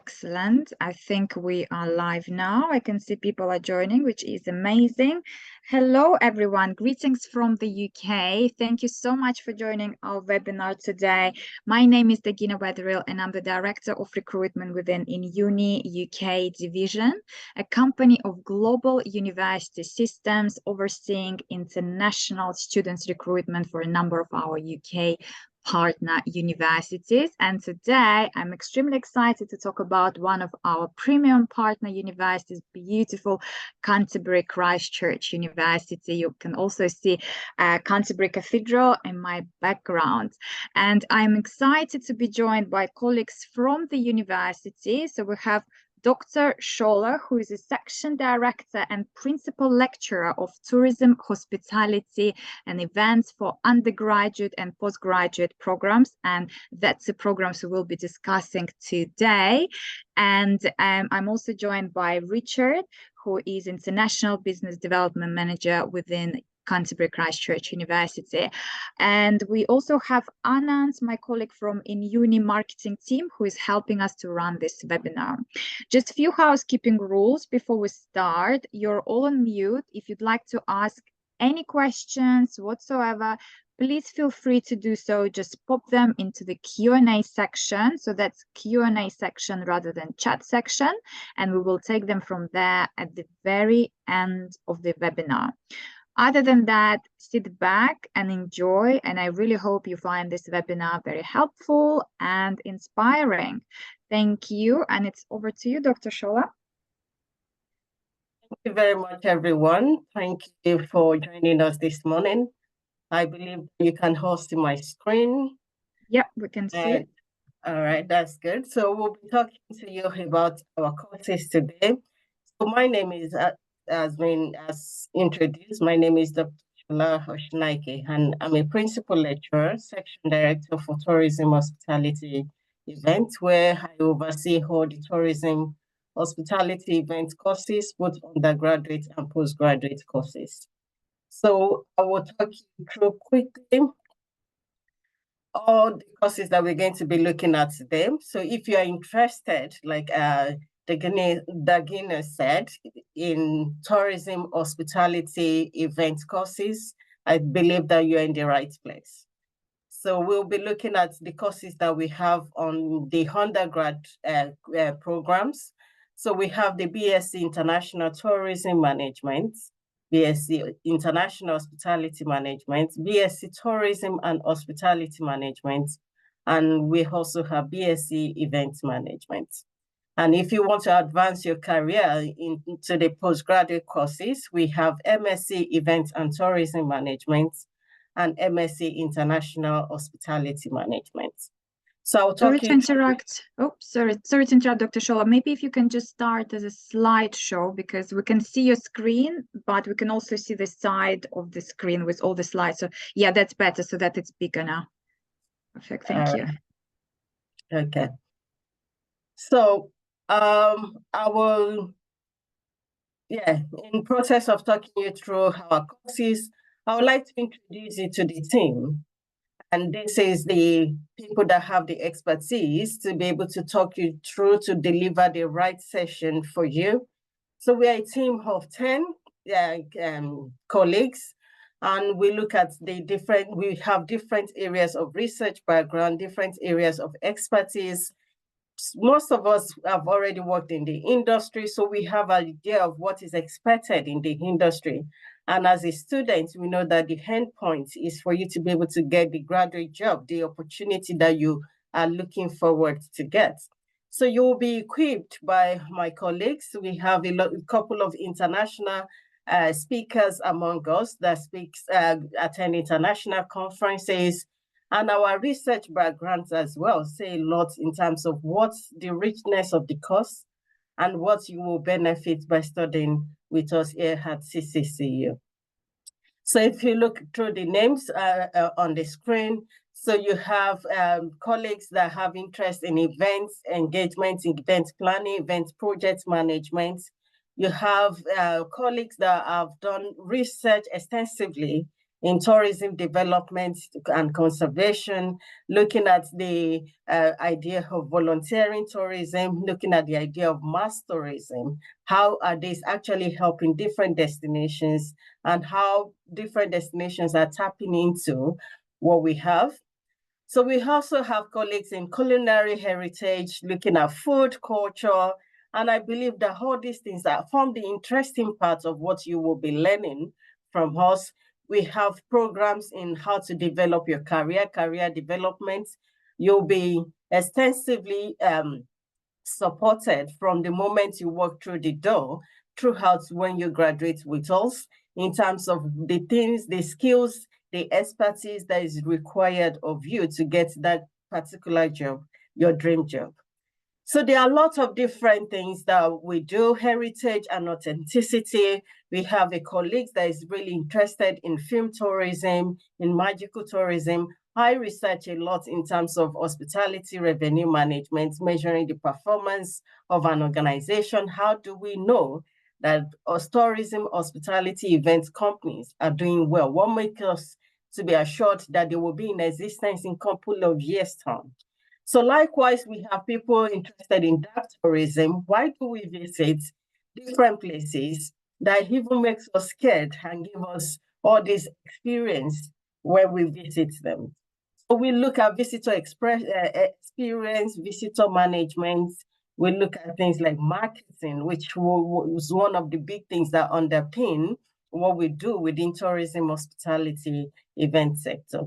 Excellent. I think we are live now. I can see people are joining, which is amazing. Hello, everyone. Greetings from the UK. Thank you so much for joining our webinar today. My name is Dagina Weatherill, and I'm the Director of Recruitment within InUni UK Division, a company of global university systems overseeing international students recruitment for a number of our UK partner universities. And today I'm extremely excited to talk about one of our premium partner universities, beautiful Canterbury Christ Church University. You can also see Canterbury Cathedral in my background. And I'm excited to be joined by colleagues from the university. So we have Dr. Scholler, who is a section director and principal lecturer of tourism, hospitality, and events for undergraduate and postgraduate programs. And that's the programs we will be discussing today. And I'm also joined by Richard, who is International Business Development Manager within Canterbury Christ Church University. And we also have Anand, my colleague from InUni marketing team, who is helping us to run this webinar. Just a few housekeeping rules before we start. You're all on mute. If you'd like to ask any questions whatsoever, please feel free to do so. Just pop them into the Q&A section. So that's Q&A section rather than chat section. And we will take them from there at the very end of the webinar. Other than that, sit back and enjoy, and I really hope you find this webinar very helpful and inspiring. Thank you, and it's over to you, Dr. Scholler. Thank you very much, everyone. Thank you for joining us this morning. I believe you can all see my screen. Yeah, we can see it. All right, that's good. So we'll be talking to you about our courses today. So my name is as introduced, my name is Dr. Shola Oshinaike, and I'm a principal lecturer, section director for tourism hospitality events, where I oversee all the tourism hospitality event courses, both undergraduate and postgraduate courses. So I will talk you through quickly all the courses that we're going to be looking at today. So if you are interested, like Dagina said, in tourism, hospitality, event courses, I believe that you're in the right place. So we'll be looking at the courses that we have on the undergrad programs. So we have the BSc International Tourism Management, BSc International Hospitality Management, BSc Tourism and Hospitality Management, and we also have BSc Event Management. And if you want to advance your career into the postgraduate courses, we have MSc Event and Tourism Management and MSc International Hospitality Management. So I'll talk sorry to interrupt. Oh, sorry to interrupt, Dr. Scholler. Maybe if you can just start as a slideshow, because we can see your screen, but we can also see the side of the screen with all the slides. So yeah, that's better so that it's bigger now. Perfect, thank you. Okay. So I will, in process of talking you through our courses, I would like to introduce you to the team. And this is the people that have the expertise to be able to talk you through to deliver the right session for you. So we are a team of 10 colleagues, and we look at we have different areas of research background, different areas of expertise. Most of us have already worked in the industry, so we have an idea of what is expected in the industry. And as a student, we know that the end point is for you to be able to get the graduate job, the opportunity that you are looking forward to get. So you will be equipped by my colleagues. We have a couple of international speakers among us that attend international conferences. And our research backgrounds as well say a lot in terms of what's the richness of the course and what you will benefit by studying with us here at CCCU. So if you look through the names on the screen, so you have colleagues that have interest in events, engagement, event planning, event project management. You have colleagues that have done research extensively in tourism development and conservation, looking at the idea of volunteering tourism, looking at the idea of mass tourism. How are these actually helping different destinations, and how different destinations are tapping into what we have? So we also have colleagues in culinary heritage, looking at food, culture, and I believe that all these things that form the interesting part of what you will be learning from us. We have programs in how to develop your career development. You'll be extensively supported from the moment you walk through the door throughout when you graduate with us, in terms of the things, the skills, the expertise that is required of you to get that particular job, your dream job. So there are a lot of different things that we do, heritage and authenticity. We have a colleague that is really interested in film tourism, in magical tourism. I research a lot in terms of hospitality revenue management, measuring the performance of an organization. How do we know that tourism, hospitality event companies are doing well? What makes us to be assured that they will be in existence in a couple of years' time? So likewise, we have people interested in dark tourism. Why do we visit different places that even makes us scared and give us all this experience when we visit them? So we look at visitor experience, visitor management. We look at things like marketing, which was one of the big things that underpin what we do within tourism, hospitality, event sector.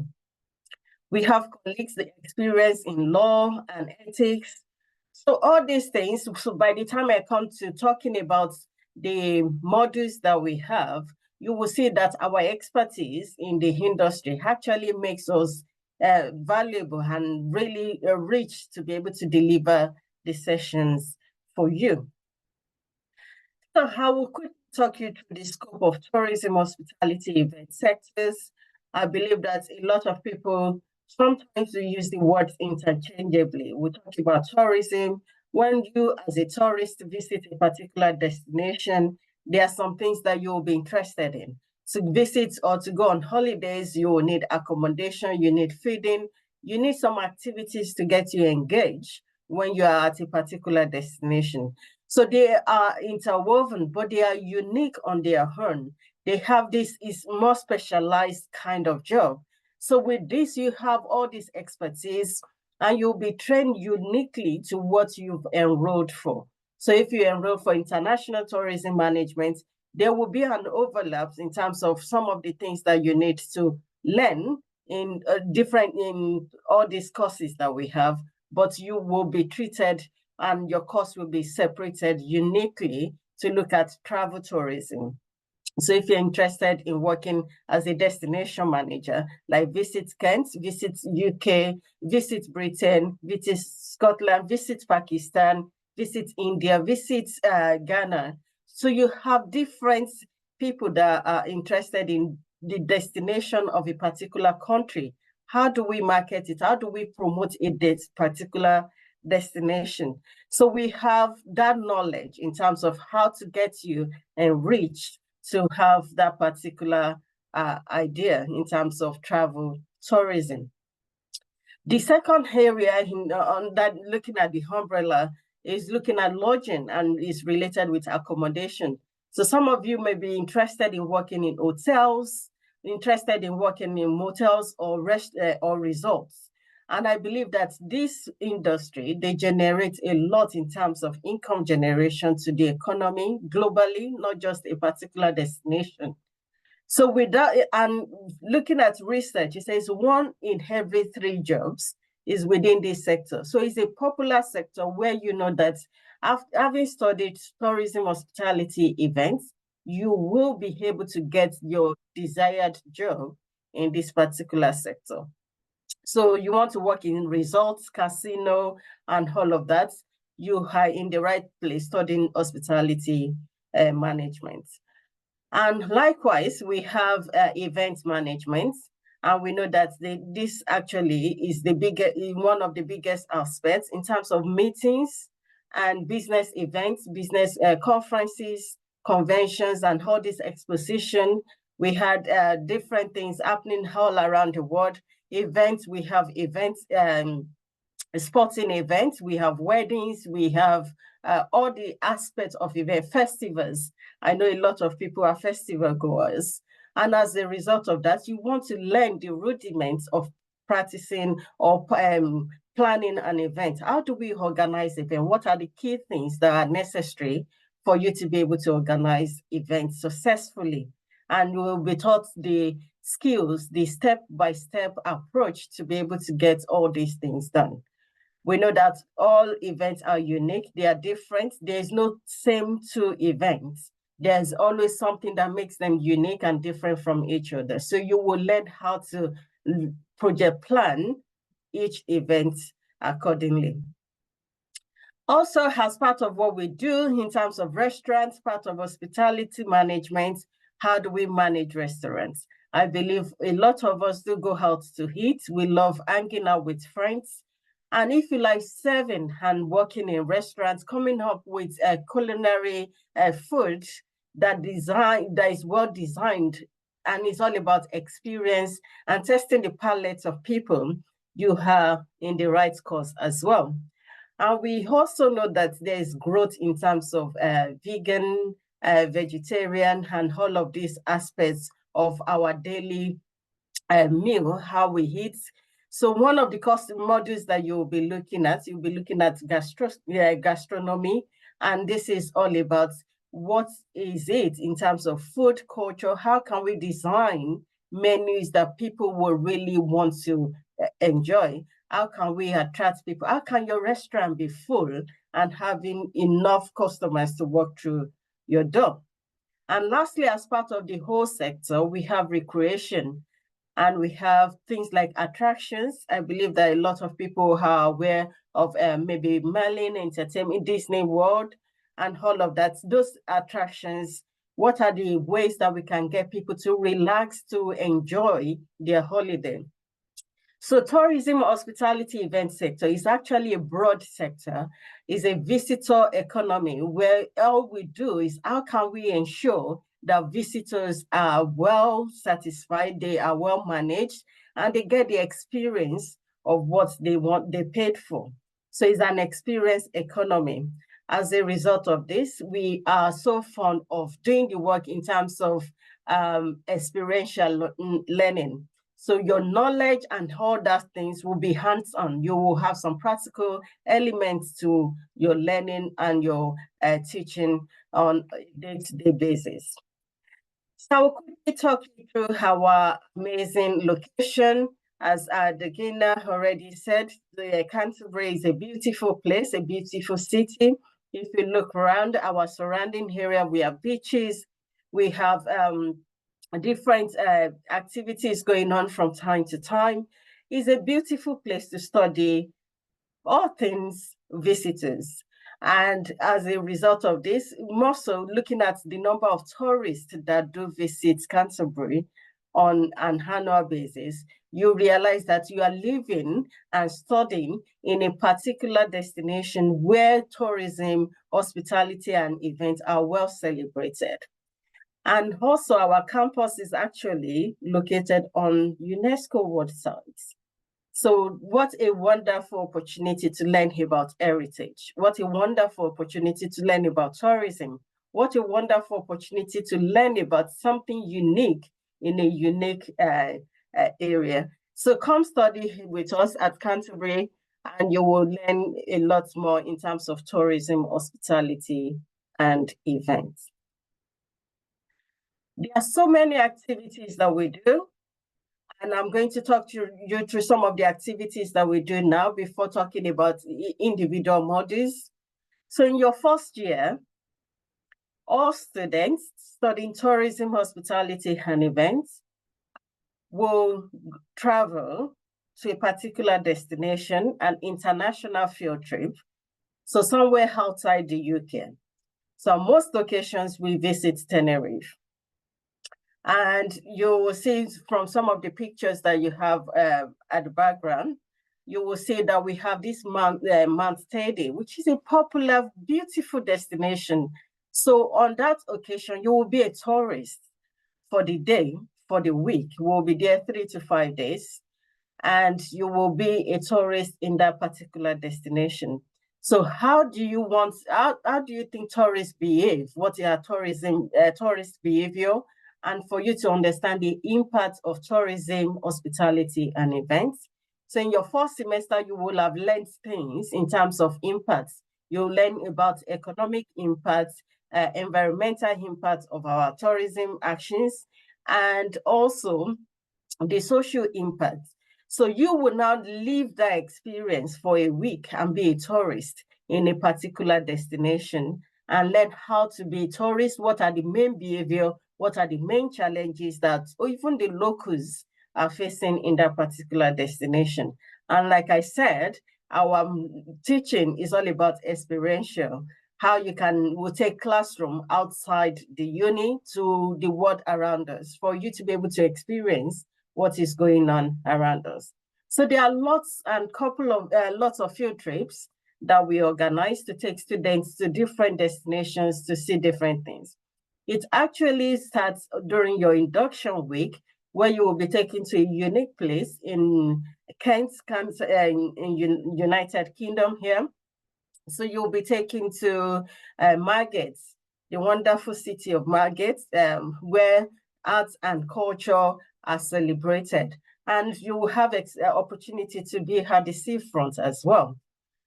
We have colleagues that experience in law and ethics. So all these things, so by the time I come to talking about the modules that we have, you will see that our expertise in the industry actually makes us valuable and really rich to be able to deliver the sessions for you. So I will quickly talk you through the scope of tourism, hospitality, event sectors. I believe that a lot of people sometimes we use the words interchangeably. We talk about tourism. When you, as a tourist, visit a particular destination, there are some things that you will be interested in. To visit or to go on holidays, you will need accommodation, you need feeding, you need some activities to get you engaged when you are at a particular destination. So they are interwoven, but they are unique on their own. They have this is more specialized kind of job. So with this, you have all this expertise and you'll be trained uniquely to what you've enrolled for. So if you enroll for international tourism management, there will be an overlap in terms of some of the things that you need to learn in in all these courses that we have, but you will be treated and your course will be separated uniquely to look at travel tourism. So if you're interested in working as a destination manager, like visit Kent, visit UK, visit Britain, visit Scotland, visit Pakistan, visit India, visit Ghana. So you have different people that are interested in the destination of a particular country. How do we market it? How do we promote this particular destination? So we have that knowledge in terms of how to get you enriched to have that particular idea in terms of travel tourism. The second area on that, looking at the umbrella, is looking at lodging and is related with accommodation. So some of you may be interested in working in hotels, interested in working in motels or resorts. And I believe that this industry, they generate a lot in terms of income generation to the economy globally, not just a particular destination. So with that, and looking at research, it says 1 in every 3 jobs is within this sector. So it's a popular sector where you know that after having studied tourism, hospitality, events, you will be able to get your desired job in this particular sector. So you want to work in resorts, casino, and all of that, you are in the right place studying hospitality management. And likewise, we have event management. And we know that this actually is one of the biggest aspects in terms of meetings and business events, business conferences, conventions, and all this exposition. We had different things happening all around the world. Events, we have events, sporting events, we have weddings, we have all the aspects of event, festivals. I know a lot of people are festival goers. And as a result of that, you want to learn the rudiments of practicing or planning an event. How do we organize event? What are the key things that are necessary for you to be able to organize events successfully? And you will be taught the skills, the step-by-step approach to be able to get all these things done. We know that all events are unique, they are different. There's no same two events. There's always something that makes them unique and different from each other. So you will learn how to project plan each event accordingly. Also, as part of what we do in terms of restaurants, part of hospitality management, how do we manage restaurants? I believe a lot of us do go out to eat. We love hanging out with friends. And if you like serving and working in restaurants, coming up with a culinary food that is well designed and it's all about experience and testing the palates of people, you are in the right course as well. And we also know that there is growth in terms of vegan, vegetarian, and all of these aspects of our daily meal, how we eat. So one of the course modules that you'll be looking at gastronomy, and this is all about what is it in terms of food culture, how can we design menus that people will really want to enjoy? How can we attract people? How can your restaurant be full and having enough customers to walk through your door? And lastly, as part of the whole sector, we have recreation. And we have things like attractions. I believe that a lot of people are aware of maybe Merlin Entertainment, Disney World, and all of that. Those attractions, what are the ways that we can get people to relax, to enjoy their holiday? So tourism, hospitality, event sector is actually a broad sector. It's a visitor economy where all we do is how can we ensure that visitors are well satisfied, they are well managed, and they get the experience of what they paid for. So it's an experience economy. As a result of this, we are so fond of doing the work in terms of experiential learning. So your knowledge and all that things will be hands-on. You will have some practical elements to your learning and your teaching on a day-to-day basis. So I'll quickly talk you through our amazing location. As Degina already said, the Canterbury is a beautiful place, a beautiful city. If you look around our surrounding area, we have beaches, we have different activities going on from time to time. It's a beautiful place to study all things visitors. And as a result of this, more so looking at the number of tourists that do visit Canterbury on an annual basis, you realize that you are living and studying in a particular destination where tourism, hospitality, and events are well celebrated. And also our campus is actually located on UNESCO World Sites. So what a wonderful opportunity to learn about heritage. What a wonderful opportunity to learn about tourism. What a wonderful opportunity to learn about something unique in a unique area. So come study with us at Canterbury and you will learn a lot more in terms of tourism, hospitality, and events. There are so many activities that we do. And I'm going to talk to you through some of the activities that we do now before talking about individual modules. So in your first year, all students studying tourism, hospitality, and events will travel to a particular destination, an international field trip, so somewhere outside the UK. So on most occasions, we visit Tenerife. And you will see from some of the pictures that you have at the background, you will see that we have this Mount Tede, which is a popular, beautiful destination. So on that occasion, you will be a tourist for the day, for the week. We'll be there 3 to 5 days, and you will be a tourist in that particular destination. So how do you think tourists behave? What are tourist behavior? And for you to understand the impact of tourism, hospitality, and events. So in your first semester, you will have learned things in terms of impacts. You'll learn about economic impacts, environmental impacts of our tourism actions, and also the social impact. So you will now live that experience for a week and be a tourist in a particular destination and learn how to be a tourist, what are the main behavior, what are the main challenges that or even the locals are facing in that particular destination. And like I said, our teaching is all about experiential, how we'll take classroom outside the uni to the world around us for you to be able to experience what is going on around us. So there are lots of field trips that we organize to take students to different destinations to see different things. It actually starts during your induction week, where you will be taken to a unique place in Kent, in United Kingdom here. So you'll be taken to Margate, the wonderful city of Margate, where arts and culture are celebrated. And you will have opportunity to be at the seafront as well.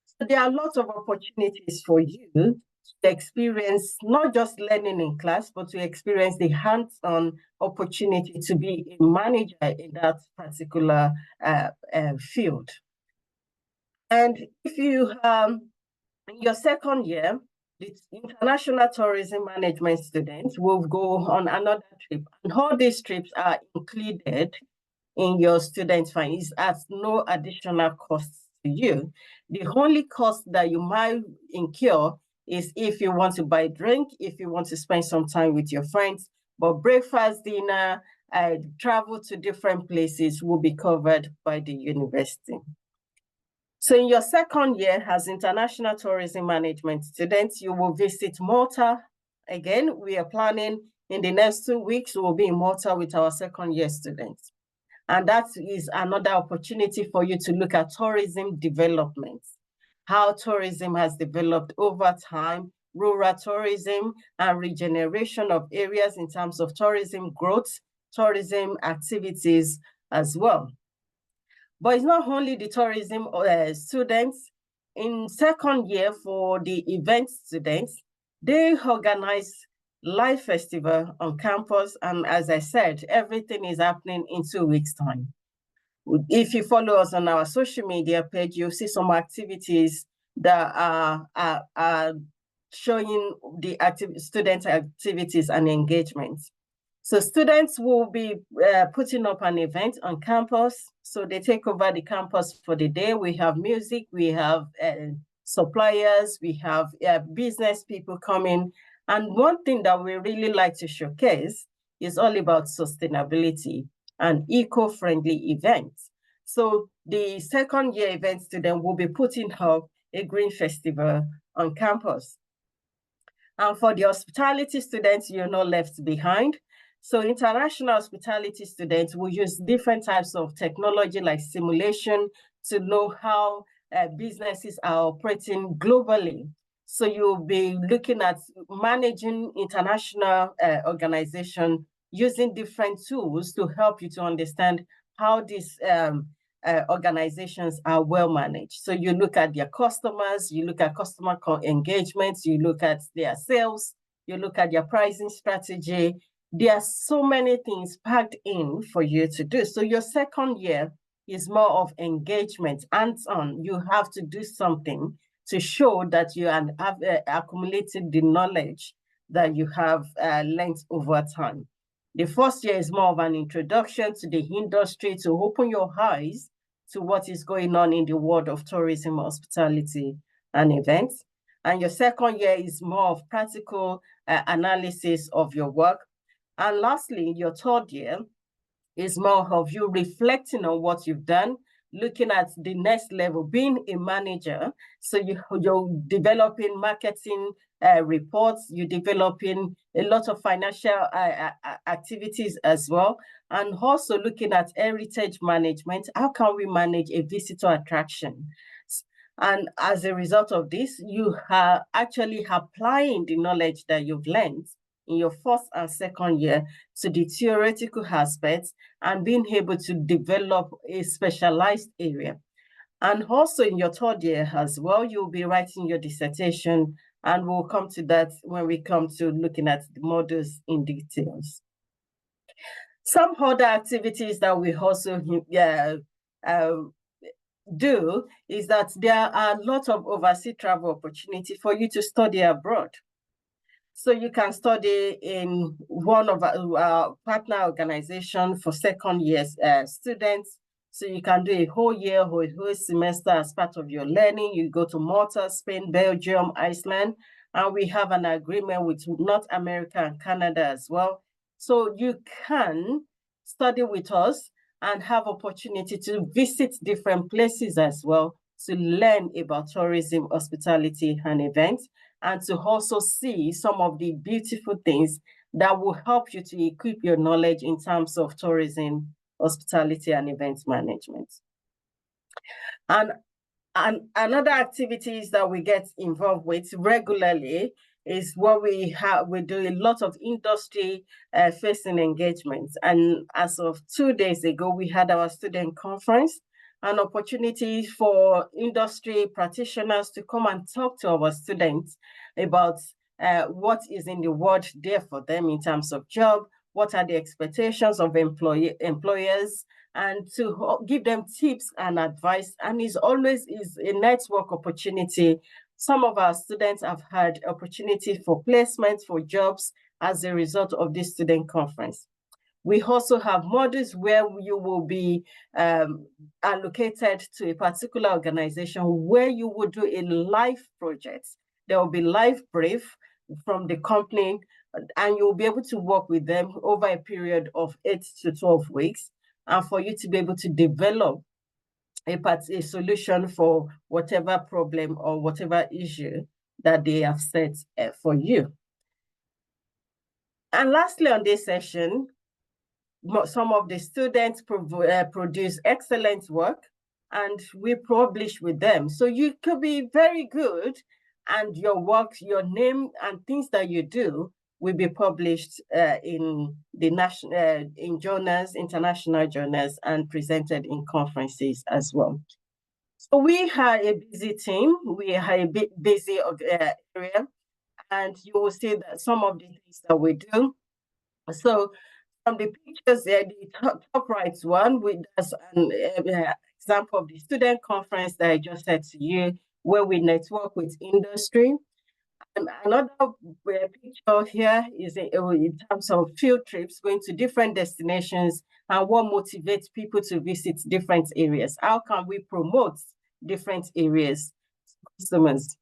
So there are lots of opportunities for you to experience not just learning in class, but to experience the hands-on opportunity to be a manager in that particular field. And if you in your second year, the international tourism management students will go on another trip, and all these trips are included in your student fund. It's at no additional cost to you. The only cost that you might incur is if you want to buy drink, if you want to spend some time with your friends, but breakfast, dinner, travel to different places will be covered by the university. So in your second year as international tourism management students, you will visit Malta. Again, we are planning in the next 2 weeks, we will be in Malta with our second year students. And that is another opportunity for you to look at tourism development, how tourism has developed over time, rural tourism and regeneration of areas in terms of tourism growth, tourism activities as well. But it's not only the tourism students. In second year for the event students, they organize live festival on campus. And as I said, everything is happening in 2 weeks' time. If you follow us on our social media page, you'll see some activities that are showing the student activities and engagements. So students will be putting up an event on campus. So they take over the campus for the day. We have music, we have suppliers, we have business people coming. And one thing that we really like to showcase is all about sustainability and eco-friendly events. So the second year event student will be putting up a green festival on campus. And for the hospitality students, you're not left behind. So international hospitality students will use different types of technology like simulation to know how businesses are operating globally. So you'll be looking at managing international organization using different tools to help you to understand how these organizations are well managed. So you look at their customers, you look at customer engagements, you look at their sales, you look at their pricing strategy. There are so many things packed in for you to do. So your second year is more of engagement, hands-on. You have to do something to show that you have accumulated the knowledge that you have learned over time. The first year is more of an introduction to the industry, to open your eyes to what is going on in the world of tourism, hospitality, and events. And your second year is more of practical analysis of your work. And lastly, your third year is more of you reflecting on what you've done, looking at the next level, being a manager. So you're developing marketing reports, you're developing a lot of financial activities as well, and also looking at heritage management. How can we manage a visitor attraction? And as a result of this, you are actually applying the knowledge that you've learned in your first and second year to the theoretical aspects and being able to develop a specialized area. And also in your third year as well, you'll be writing your dissertation, and we'll come to that when we come to looking at the modules in details. Some other activities that we also do is that there are a lot of overseas travel opportunity for you to study abroad. So you can study in one of our partner organizations for second year students. So you can do a whole year or a whole semester as part of your learning. You go to Malta, Spain, Belgium, Iceland, and we have an agreement with North America and Canada as well. So you can study with us and have opportunity to visit different places as well, to learn about tourism, hospitality, and events, and to also see some of the beautiful things that will help you to equip your knowledge in terms of tourism, hospitality, and events management. And another activities that we get involved with regularly is what we have. We do a lot of industry facing engagements. And as of 2 days ago, we had our student conference, an opportunity for industry practitioners to come and talk to our students about what is in the world there for them in terms of job, what are the expectations of employers, and to give them tips and advice. And it's always is a network opportunity. Some of our students have had opportunity for placement, for jobs as a result of this student conference. We also have modules where you will be allocated to a particular organization where you will do a live project. There will be live brief from the company, and you'll be able to work with them over a period of 8 to 12 weeks, and for you to be able to develop a solution for whatever problem or whatever issue that they have set for you. And lastly, on this session, some of the students produce excellent work, and we publish with them. So you could be very good, and your work, your name, and things that you do will be published in the in journals, international journals, and presented in conferences as well. So we are a busy team. We are a bit busy area, and you will see that some of the things that we do. So from the pictures there, the top right one, that's an example of the student conference that I just said to you, where we network with industry. And another picture here is in terms of field trips, going to different destinations and what motivates people to visit different areas. How can we promote different areas to customers?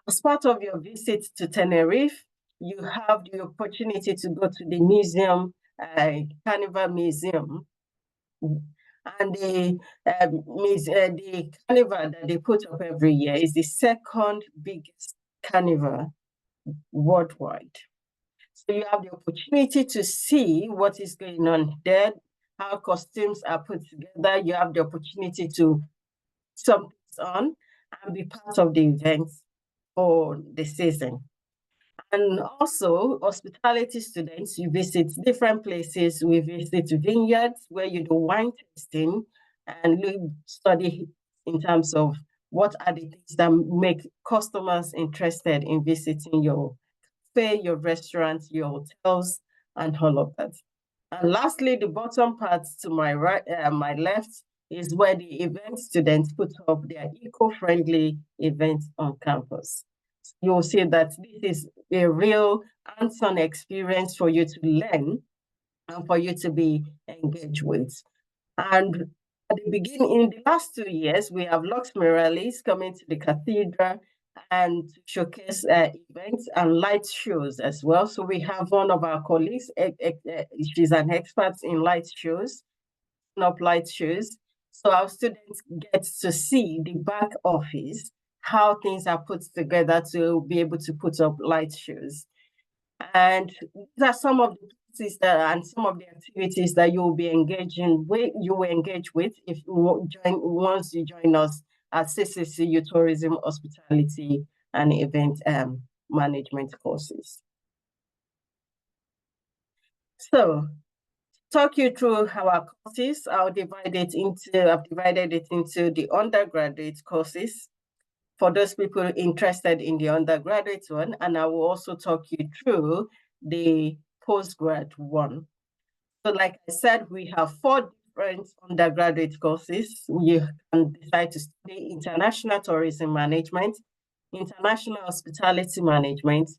As part of your visit to Tenerife, you have the opportunity to go to the museum, Carnival Museum. And the carnival that they put up every year is the second biggest carnival worldwide. So you have the opportunity to see what is going on there, how costumes are put together. You have the opportunity to put some things on and be part of the events for the season. And also, hospitality students, you visit different places. We visit vineyards where you do wine tasting, and you study in terms of what are the things that make customers interested in visiting your cafe, your restaurant, your hotels, and all of that. And lastly, the bottom part to my right, my left, is where the event students put up their eco-friendly events on campus. You will see that this is a real hands-on experience for you to learn and for you to be engaged with. And at the beginning, in the last 2 years, we have Lux Miralis coming to the cathedral and showcase events and light shows as well. So we have one of our colleagues, she's an expert in light shows, up light shows. So our students get to see the back office, how things are put together to be able to put up light shows. And these are some of the places and some of the activities that you will be engaging with, if you once you join us at CCCU Tourism, Hospitality, and Event Management courses. So, talk you through our courses. I've divided it into the undergraduate courses for those people interested in the undergraduate one, and I will also talk you through the postgrad one. So like I said, we have 4 different undergraduate courses. You can decide to study international tourism management, international hospitality management,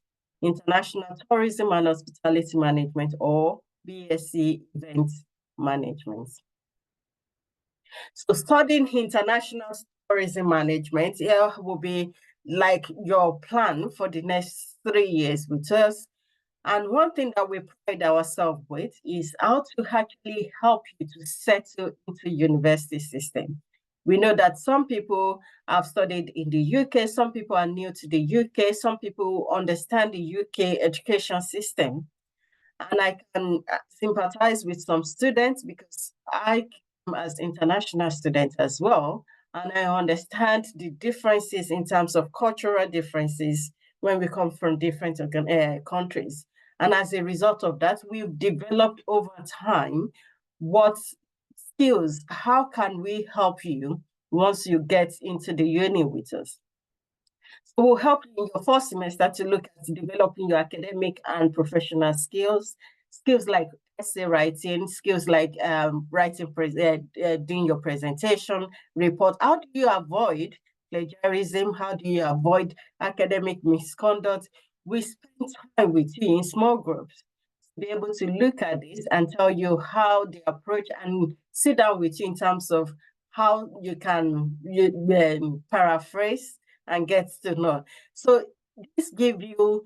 international tourism and hospitality management, or BSc event management. So studying international tourism management here will be like your plan for the next 3 years with us. And one thing that we pride ourselves with is how to actually help you to settle into university system. We know that some people have studied in the UK, some people are new to the UK, some people understand the UK education system. And I can sympathize with some students because I come as international student as well. And I understand the differences in terms of cultural differences when we come from different countries. And as a result of that, we've developed over time what skills, how can we help you once you get into the uni with us? So we'll help you in your first semester to look at developing your academic and professional skills, skills like essay writing, skills like doing your presentation, report. How do you avoid plagiarism? How do you avoid academic misconduct? We spend time with you in small groups to be able to look at this and tell you how the approach and sit down with you in terms of how you can paraphrase and get to know. So this gives you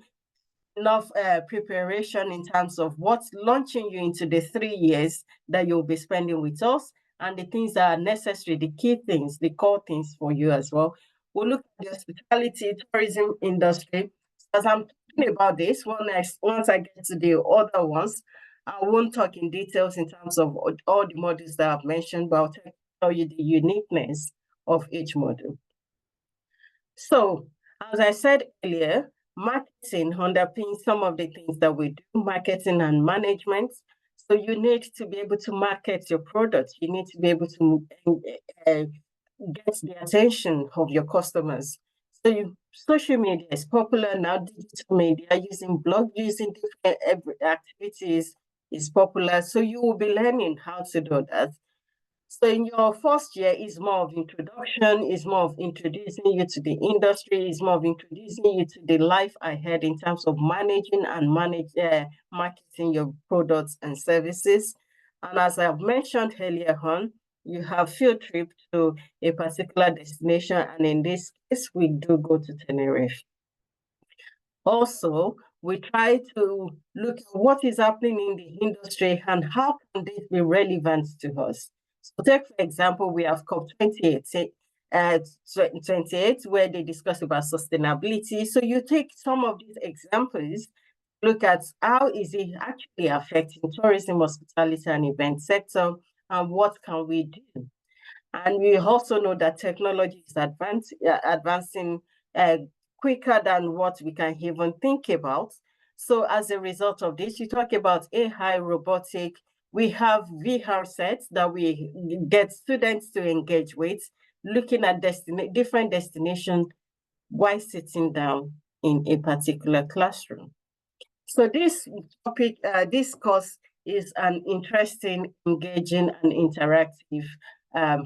enough preparation in terms of what's launching you into the 3 years that you'll be spending with us and the things that are necessary, the key things, the core things for you as well. We'll look at the hospitality tourism industry. As I'm talking about this, once I get to the other ones, I won't talk in details in terms of all the modules that I've mentioned, but I'll tell you the uniqueness of each module. So, as I said earlier, marketing underpins some of the things that we do, marketing and management. So you need to be able to market your products. You need to be able to get the attention of your customers. So social media is popular now, digital media, using blog, using different activities is popular. So you will be learning how to do that. So in your first year is more of introduction, is more of introducing you to the industry, is more of introducing you to the life ahead in terms of managing and marketing your products and services. And as I've mentioned earlier on, you have field trip to a particular destination, and in this case, we do go to Tenerife. Also, we try to look at what is happening in the industry and how can this be relevant to us. So take, for example, we have COP28, where they discuss about sustainability. So you take some of these examples, look at how is it actually affecting tourism, hospitality, and event sector, and what can we do? And we also know that technology is advancing quicker than what we can even think about. So as a result of this, you talk about AI, robotic. We have VR sets that we get students to engage with, looking at different destinations while sitting down in a particular classroom. So this topic, this course is an interesting, engaging, and interactive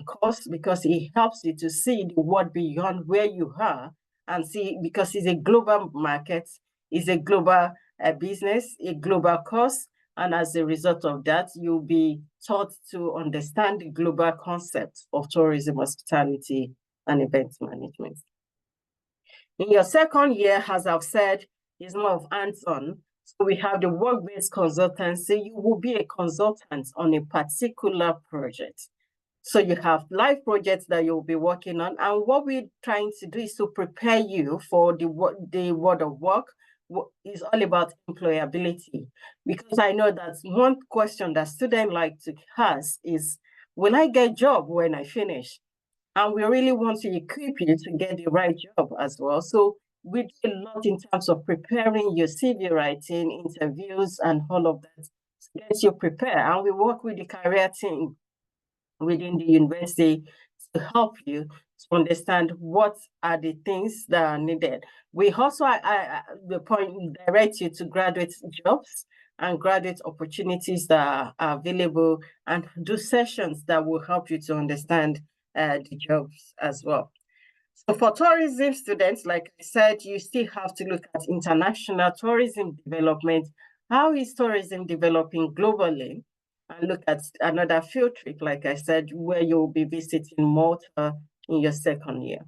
course because it helps you to see the world beyond where you are and see, because it's a global market, it's a global business, a global course. And as a result of that, you'll be taught to understand the global concept of tourism, hospitality, and event management. In your second year, as I've said, is more of hands-on. So we have the work-based consultancy. You will be a consultant on a particular project. So you have live projects that you'll be working on. And what we're trying to do is to prepare you for the world of work. Is all about employability. Because I know that one question that students like to ask is, will I get a job when I finish? And we really want to equip you to get the right job as well. So we do a lot in terms of preparing your CV writing, interviews, and all of that to get you prepared. And we work with the career team within the university to help you to understand what are the things that are needed. We also direct you to graduate jobs and graduate opportunities that are available, and do sessions that will help you to understand the jobs as well. So for tourism students, like I said, you still have to look at international tourism development. How is tourism developing globally? And look at another field trip, like I said, where you'll be visiting Malta in your second year.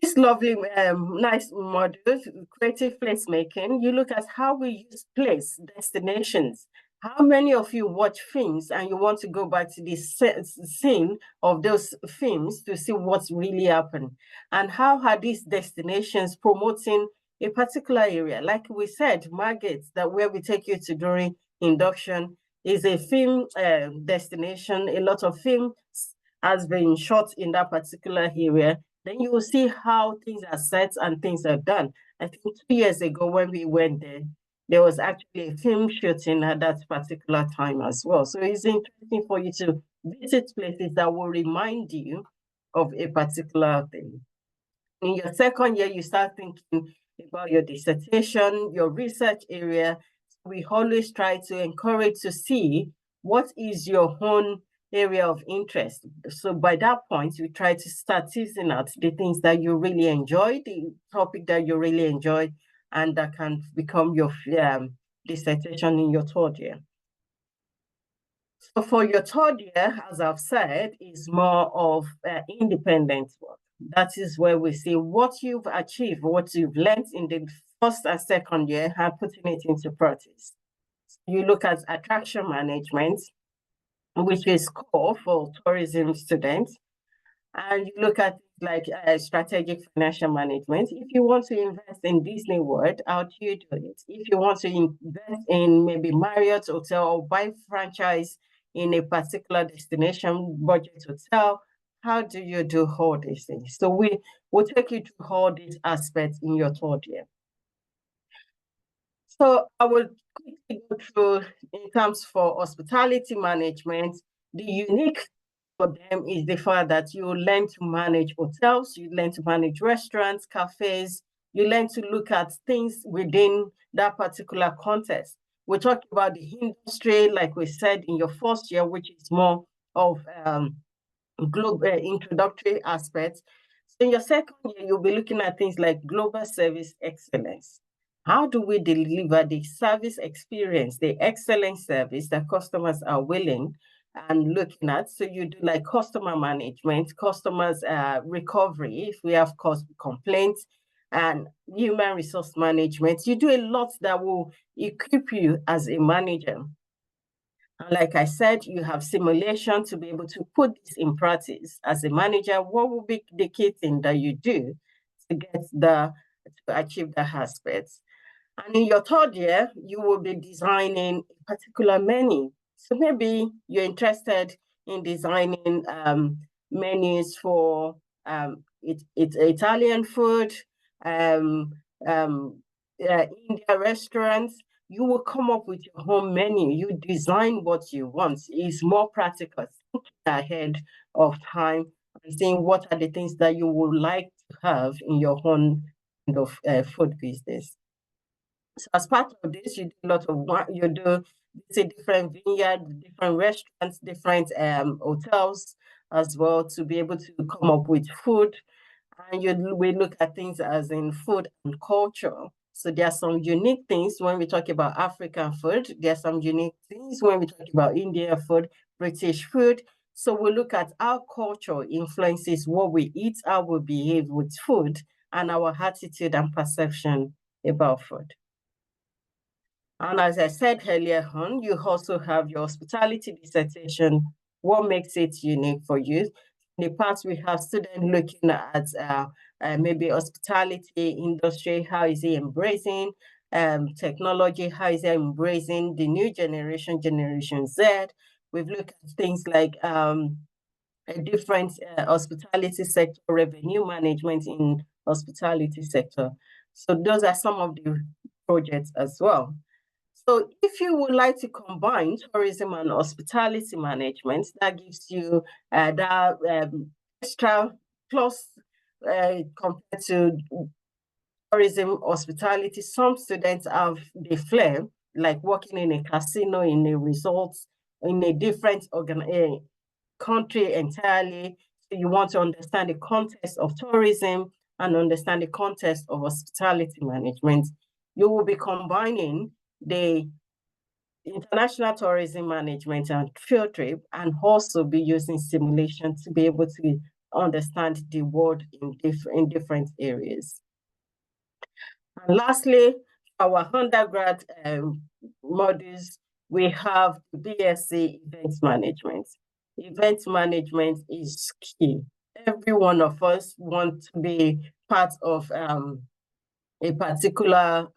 This lovely, nice module, creative placemaking, you look at how we use place, destinations. How many of you watch films and you want to go back to the scene of those films to see what's really happened? And how are these destinations promoting a particular area? Like we said, Margate, that where we take you to during induction, is a film destination. A lot of films has been shot in that particular area. Then you will see how things are set and things are done. I think 2 years ago when we went there was actually a film shooting at that particular time as well. So it's interesting for you to visit places that will remind you of a particular thing. In your second year, you start thinking about your dissertation, your research area. We always try to encourage to see what is your own area of interest. So by that point, we try to start teasing out the things that you really enjoy, the topic that you really enjoy, and that can become your dissertation in your third year. So for your third year, as I've said, is more of independent work. That is where we see what you've achieved, what you've learned in the first and second year, and putting it into practice. You look at attraction management, which is core for tourism students. And you look at like strategic financial management. If you want to invest in Disney World, how do you do it? If you want to invest in maybe Marriott Hotel or buy franchise in a particular destination budget hotel, how do you do all these things? So we will take you through all these aspects in your third year. So I will quickly go through in terms for hospitality management. The unique for them is the fact that you learn to manage hotels, you learn to manage restaurants, cafes, you learn to look at things within that particular context. We talked about the industry, like we said in your first year, which is more of global introductory aspects. So in your second year, you'll be looking at things like global service excellence. How do we deliver the service experience, the excellent service that customers are willing and looking at? So you do like customer management, customers recovery, if we have complaints, and human resource management. You do a lot that will equip you as a manager. And like I said, you have simulation to be able to put this in practice. As a manager, what will be the key thing that you do to achieve the aspects? And in your third year, you will be designing a particular menu. So maybe you're interested in designing menus for it's Italian food, India restaurants. You will come up with your own menu. You design what you want. It's more practical, thinking ahead of time and seeing what are the things that you would like to have in your own kind of food business. So as part of this, you do a lot of work. You do different vineyards, different restaurants, different hotels as well to be able to come up with food. And we look at things as in food and culture. So there are some unique things when we talk about African food. There are some unique things when we talk about Indian food, British food. So we look at how culture influences what we eat, how we behave with food, and our attitude and perception about food. And as I said earlier on, you also have your hospitality dissertation, What makes it unique for you? In the past, we have students looking at maybe hospitality industry. How is he embracing technology? How is he embracing the new generation, Generation Z? We've looked at things like a different hospitality sector, revenue management in hospitality sector. So those are some of the projects as well. So if you would like to combine tourism and hospitality management, that gives you that extra plus compared to tourism, hospitality. Some students have the flair, like working in a casino, in a resort, in a different country entirely. So you want to understand the context of tourism and understand the context of hospitality management. You will be combining the international tourism management and field trip, and also be using simulation to be able to understand the world in different areas. And lastly, our undergrad modules, we have BSc Event Management. Event management is key. Every one of us wants to be part of a particular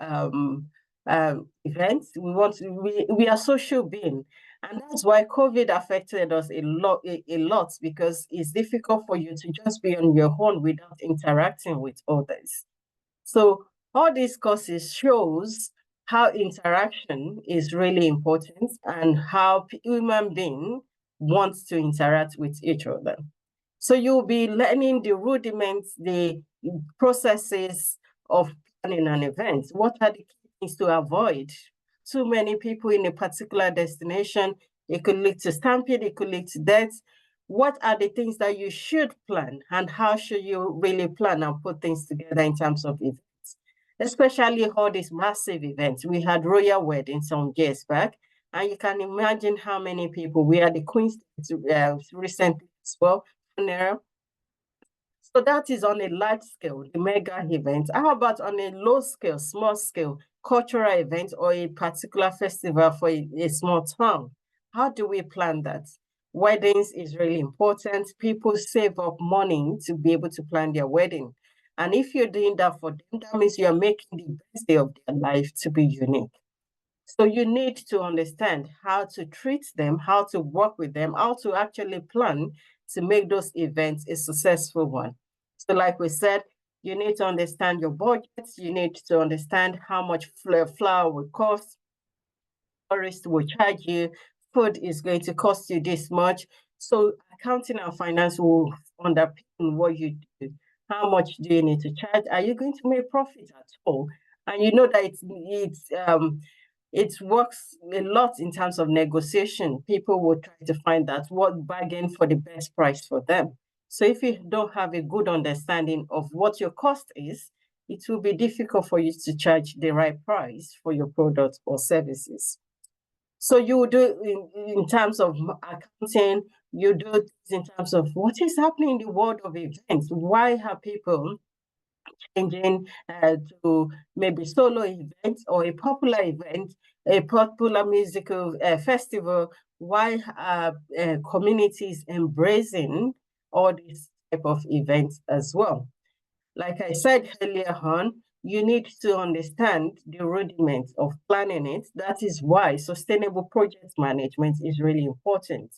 event. We are social beings. And that's why COVID affected us a lot, because it's difficult for you to just be on your own without interacting with others. So all these courses shows how interaction is really important and how human being wants to interact with each other. So you'll be learning the rudiments, the processes of planning an event. What are the key things to avoid? Too many people in a particular destination, it could lead to stampede, it could lead to death. What are the things that you should plan, and how should you really plan and put things together in terms of events? Especially all these massive events. We had royal weddings some years back, and you can imagine how many people. We had the Queen's recently as well, funeral. So that is on a large scale, the mega event. How about on a low scale, small scale, cultural event or a particular festival for a small town? How do we plan that? Weddings is really important. People save up money to be able to plan their wedding. And if you're doing that for them, that means you're making the best day of their life to be unique. So you need to understand how to treat them, how to work with them, how to actually plan to make those events a successful one. So like we said, you need to understand your budgets. You need to understand how much flour will cost. Tourists will charge you. Food is going to cost you this much. So accounting and finance will underpin what you do. How much do you need to charge? Are you going to make profit at all? And you know that it works a lot in terms of negotiation. People will try to find out what bargain for the best price for them. So if you don't have a good understanding of what your cost is, it will be difficult for you to charge the right price for your product or services. So you do in terms of accounting, you do in terms of what is happening in the world of events. Why have people changing to maybe solo events or a popular event, a popular musical festival? Why are communities embracing all these type of events as well? Like I said earlier on, you need to understand the rudiments of planning it. That is why sustainable project management is really important.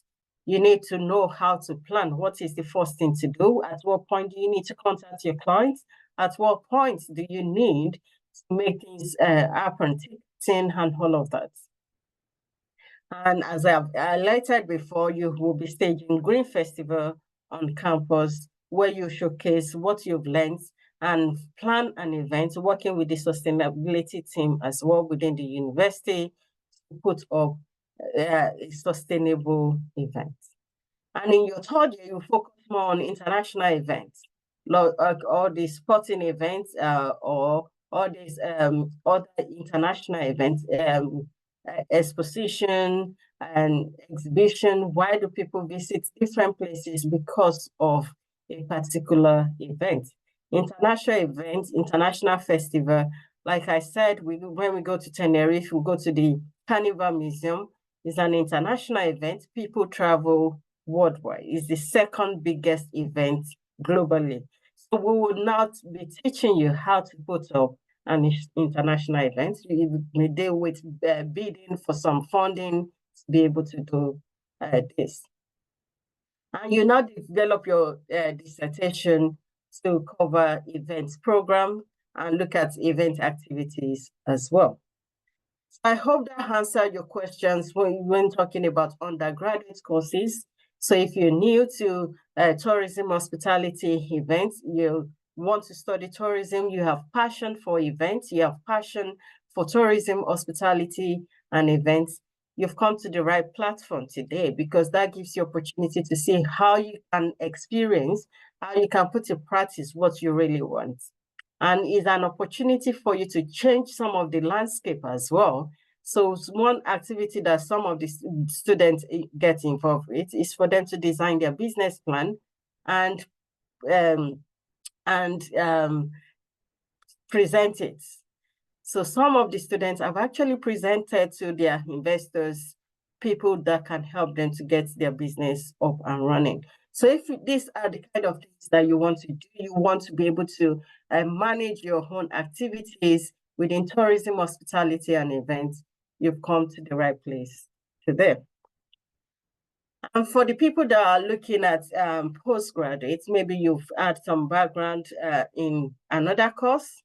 You need to know how to plan. What is the first thing to do? At what point do you need to contact your clients? At what point do you need to make things happen, ticketing and all of that? And as I've highlighted before, you will be staging Green Festival on campus, where you showcase what you've learned and plan an event working with the sustainability team as well within the university to put up a sustainable event. And in your third year, you focus more on international events, like all the sporting events or all these other international events, exposition and exhibition. Why do people visit different places? Because of a particular event. International events, international festival. Like I said, when we go to Tenerife, we go to the Carnival Museum. It's an international event. People travel worldwide. It's the second biggest event globally. So we will not be teaching you how to put up an international event. You may deal with bidding for some funding to be able to do this. And you now develop your dissertation to cover events program and look at event activities as well. So I hope that answered your questions when talking about undergraduate courses. So if you're new to tourism hospitality events, you want to study tourism, you have passion for events, you have passion for tourism, hospitality, and events, you've come to the right platform today, because that gives you opportunity to see how you can experience, how you can put in practice what you really want. And is an opportunity for you to change some of the landscape as well. So one activity that some of the students get involved with is for them to design their business plan and present it. So some of the students have actually presented to their investors, people that can help them to get their business up and running. So if these are the kind of things that you want to do, you want to be able to manage your own activities within tourism, hospitality, and events, you've come to the right place today. And for the people that are looking at postgraduates, maybe you've had some background in another course,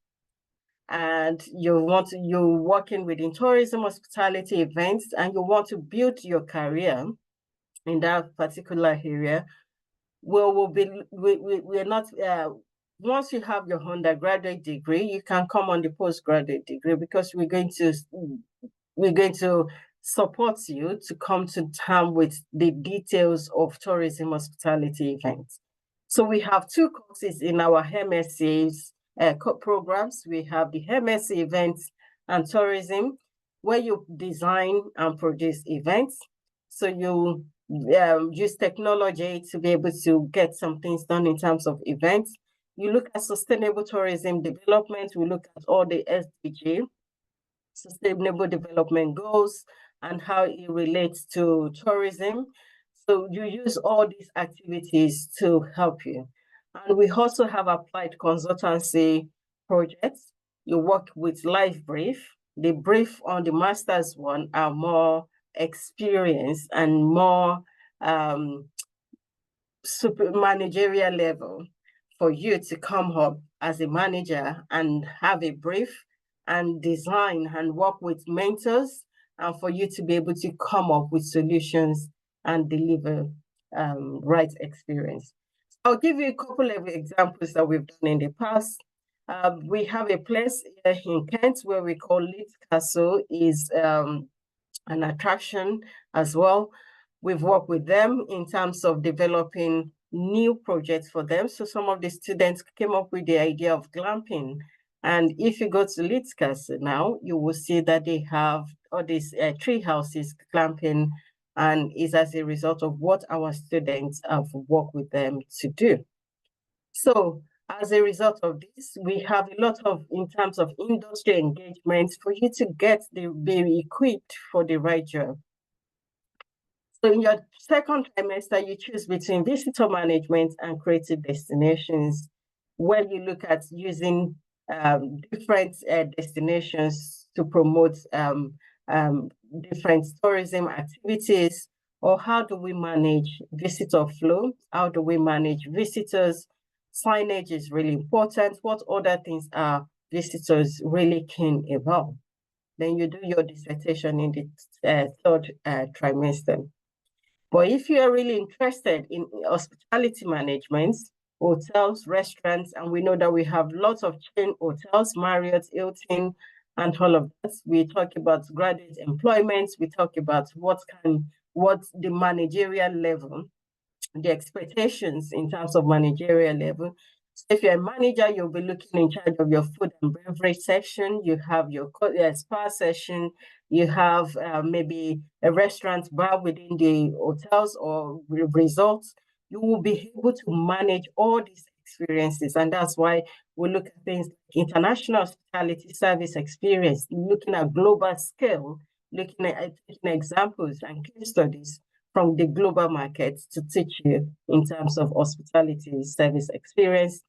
and you're working within tourism, hospitality, events, and you want to build your career in that particular area. We're not, once you have your undergraduate degree, you can come on the postgraduate degree, because we're going to support you to come to terms with the details of tourism, hospitality, events. So we have two courses in our MSC's programs. We have the MSc Events and Tourism, where you design and produce events. So you use technology to be able to get some things done in terms of events. You look at sustainable tourism development. We look at all the SDG, Sustainable Development Goals, and how it relates to tourism. So you use all these activities to help you. And we also have applied consultancy projects. You work with Life Brief. The brief on the master's one are more experienced and more super managerial level, for you to come up as a manager and have a brief and design and work with mentors, and for you to be able to come up with solutions and deliver right experience. I'll give you a couple of examples that we've done in the past. We have a place in Kent where we call Leeds Castle, is an attraction as well. We've worked with them in terms of developing new projects for them. So some of the students came up with the idea of glamping. And if you go to Leeds Castle now, you will see that they have all these tree houses glamping, and is as a result of what our students have worked with them to do. So as a result of this, we have a lot of, in terms of industry engagement, for you to be equipped for the right job. So in your second trimester, you choose between visitor management and creative destinations, where you look at using different destinations to promote different tourism activities, or how do we manage visitor flow? How do we manage visitors? Signage is really important. What other things are visitors really keen about? Then you do your dissertation in the third trimester. But if you are really interested in hospitality management, hotels, restaurants, and we know that we have lots of chain hotels, Marriott, Hilton, and all of that. We talk about graduate employment. We talk about what the managerial level, the expectations in terms of managerial level. So if you're a manager, you'll be looking in charge of your food and beverage section. You have your spa session. You have maybe a restaurant bar within the hotels or resorts. You will be able to manage all these experiences. And that's why we look at things like international hospitality service experience, looking at global scale, looking at taking examples and case studies from the global market to teach you in terms of hospitality service experience.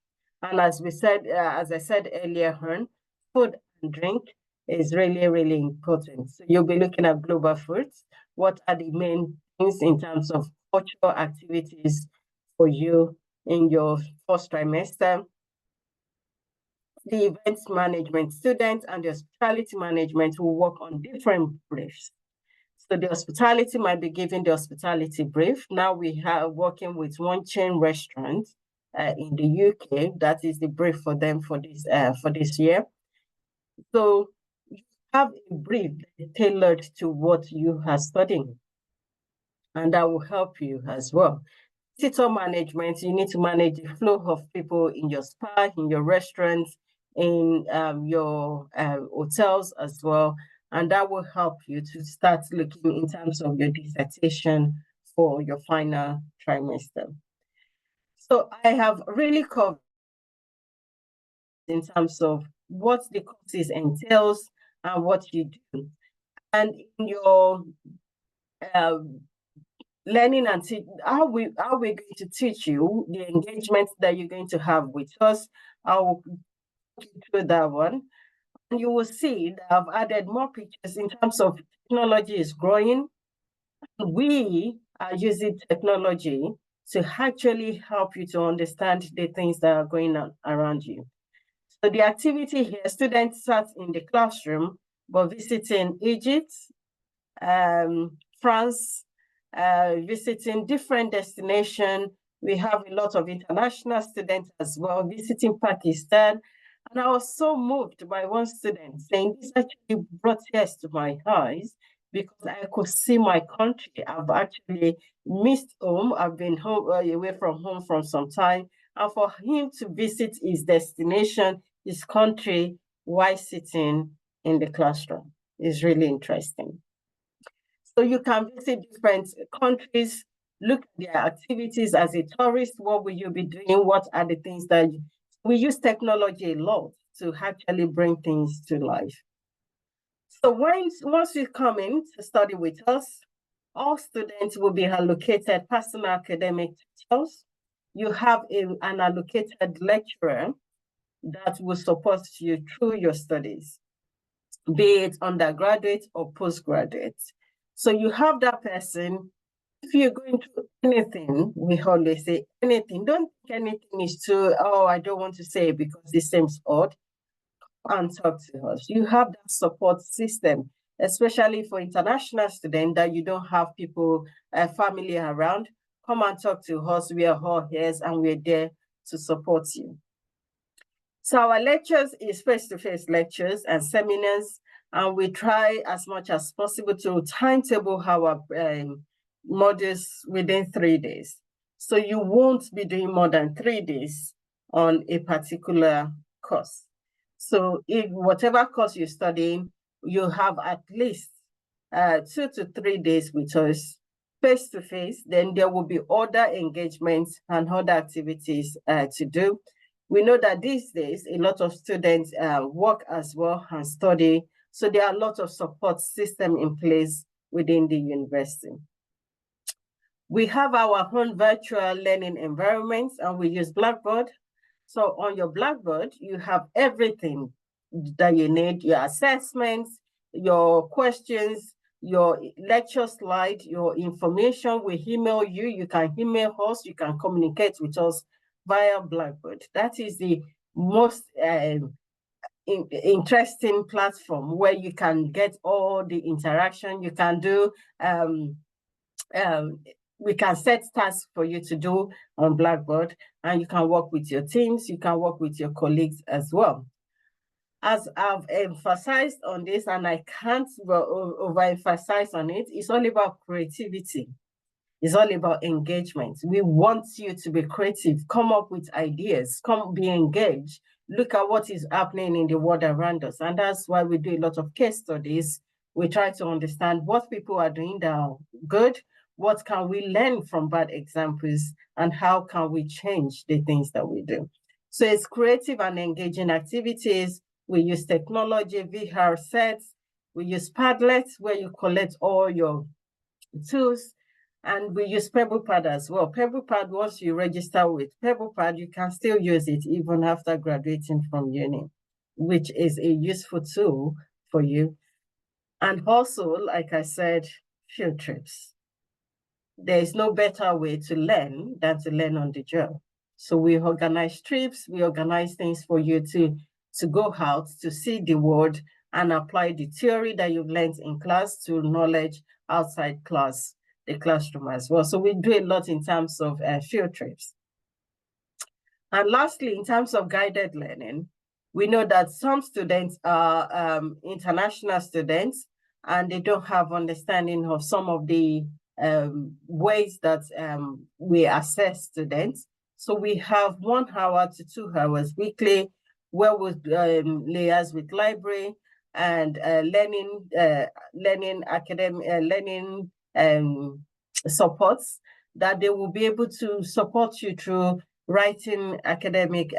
And as we said, as I said earlier on, food and drink is really, really important. So you'll be looking at global foods. What are the main things in terms of cultural activities for you in your first trimester? The events management students and the hospitality management will work on different briefs. So the hospitality might be given the hospitality brief. Now we are working with one chain restaurant in the UK. That is the brief for them for this year. So you have a brief tailored to what you are studying, and that will help you as well. Visitor management, you need to manage the flow of people in your spa, in your restaurants, in your hotels as well. And that will help you to start looking in terms of your dissertation for your final trimester. So I have really covered in terms of what the courses entails and what you do. And in your learning and how we're going to teach you the engagement that you're going to have with us. I will go through that one. And you will see that I've added more pictures in terms of technology is growing. We are using technology to actually help you to understand the things that are going on around you. So the activity here, students sat in the classroom, but visiting Egypt, France, visiting different destinations. We have a lot of international students as well, visiting Pakistan. And I was so moved by one student saying, this actually brought tears to my eyes because I could see my country. I've actually missed home. I've been home, away from home for some time. And for him to visit his destination, his country, while sitting in the classroom is really interesting. So you can visit different countries, look at their activities as a tourist. What will you be doing? What are the things that we use technology a lot to actually bring things to life. So once you come in to study with us, all students will be allocated personal academic tutors. You have an allocated lecturer that will support you through your studies, be it undergraduate or postgraduate. So you have that person. If you're going through anything, we always say anything. Don't think anything is too, I don't want to say it because it seems odd. And talk to us. You have that support system, especially for international students that you don't have people, family around. Come and talk to us. We are all here and we're there to support you. So our lectures is face-to-face lectures and seminars, and we try as much as possible to timetable our modules within 3 days. So you won't be doing more than 3 days on a particular course. So if whatever course you're studying, you have at least 2 to 3 days with us face-to-face. Then there will be other engagements and other activities to do. We know that these days, a lot of students work as well and study. So there are a lot of support system in place within the university. We have our own virtual learning environments and we use Blackboard. So on your Blackboard, you have everything that you need, your assessments, your questions, your lecture slide, your information. We email you, you can email us, you can communicate with us via Blackboard. That is the most interesting platform where you can get all the interaction. You can do, we can set tasks for you to do on Blackboard, and you can work with your teams, you can work with your colleagues as well. As I've emphasized on this, and I can't overemphasize on it, it's all about creativity. It's all about engagement. We want you to be creative, come up with ideas, come be engaged, look at what is happening in the world around us. And that's why we do a lot of case studies. We try to understand what people are doing that are good, what can we learn from bad examples, and how can we change the things that we do. So it's creative and engaging activities. We use technology, VR sets. We use Padlets, where you collect all your tools. And we use PebblePad as well. PebblePad, once you register with PebblePad, you can still use it even after graduating from uni, which is a useful tool for you. And also, like I said, field trips. There is no better way to learn than to learn on the job. So we organize trips, we organize things for you to go out, to see the world, and apply the theory that you've learned in class to knowledge outside class, the classroom as well. So we do a lot in terms of field trips. And lastly, in terms of guided learning, we know that some students are international students and they don't have understanding of some of the ways that we assess students. So we have 1 hour to 2 hours weekly where we liaise with library and learning supports that they will be able to support you through writing academic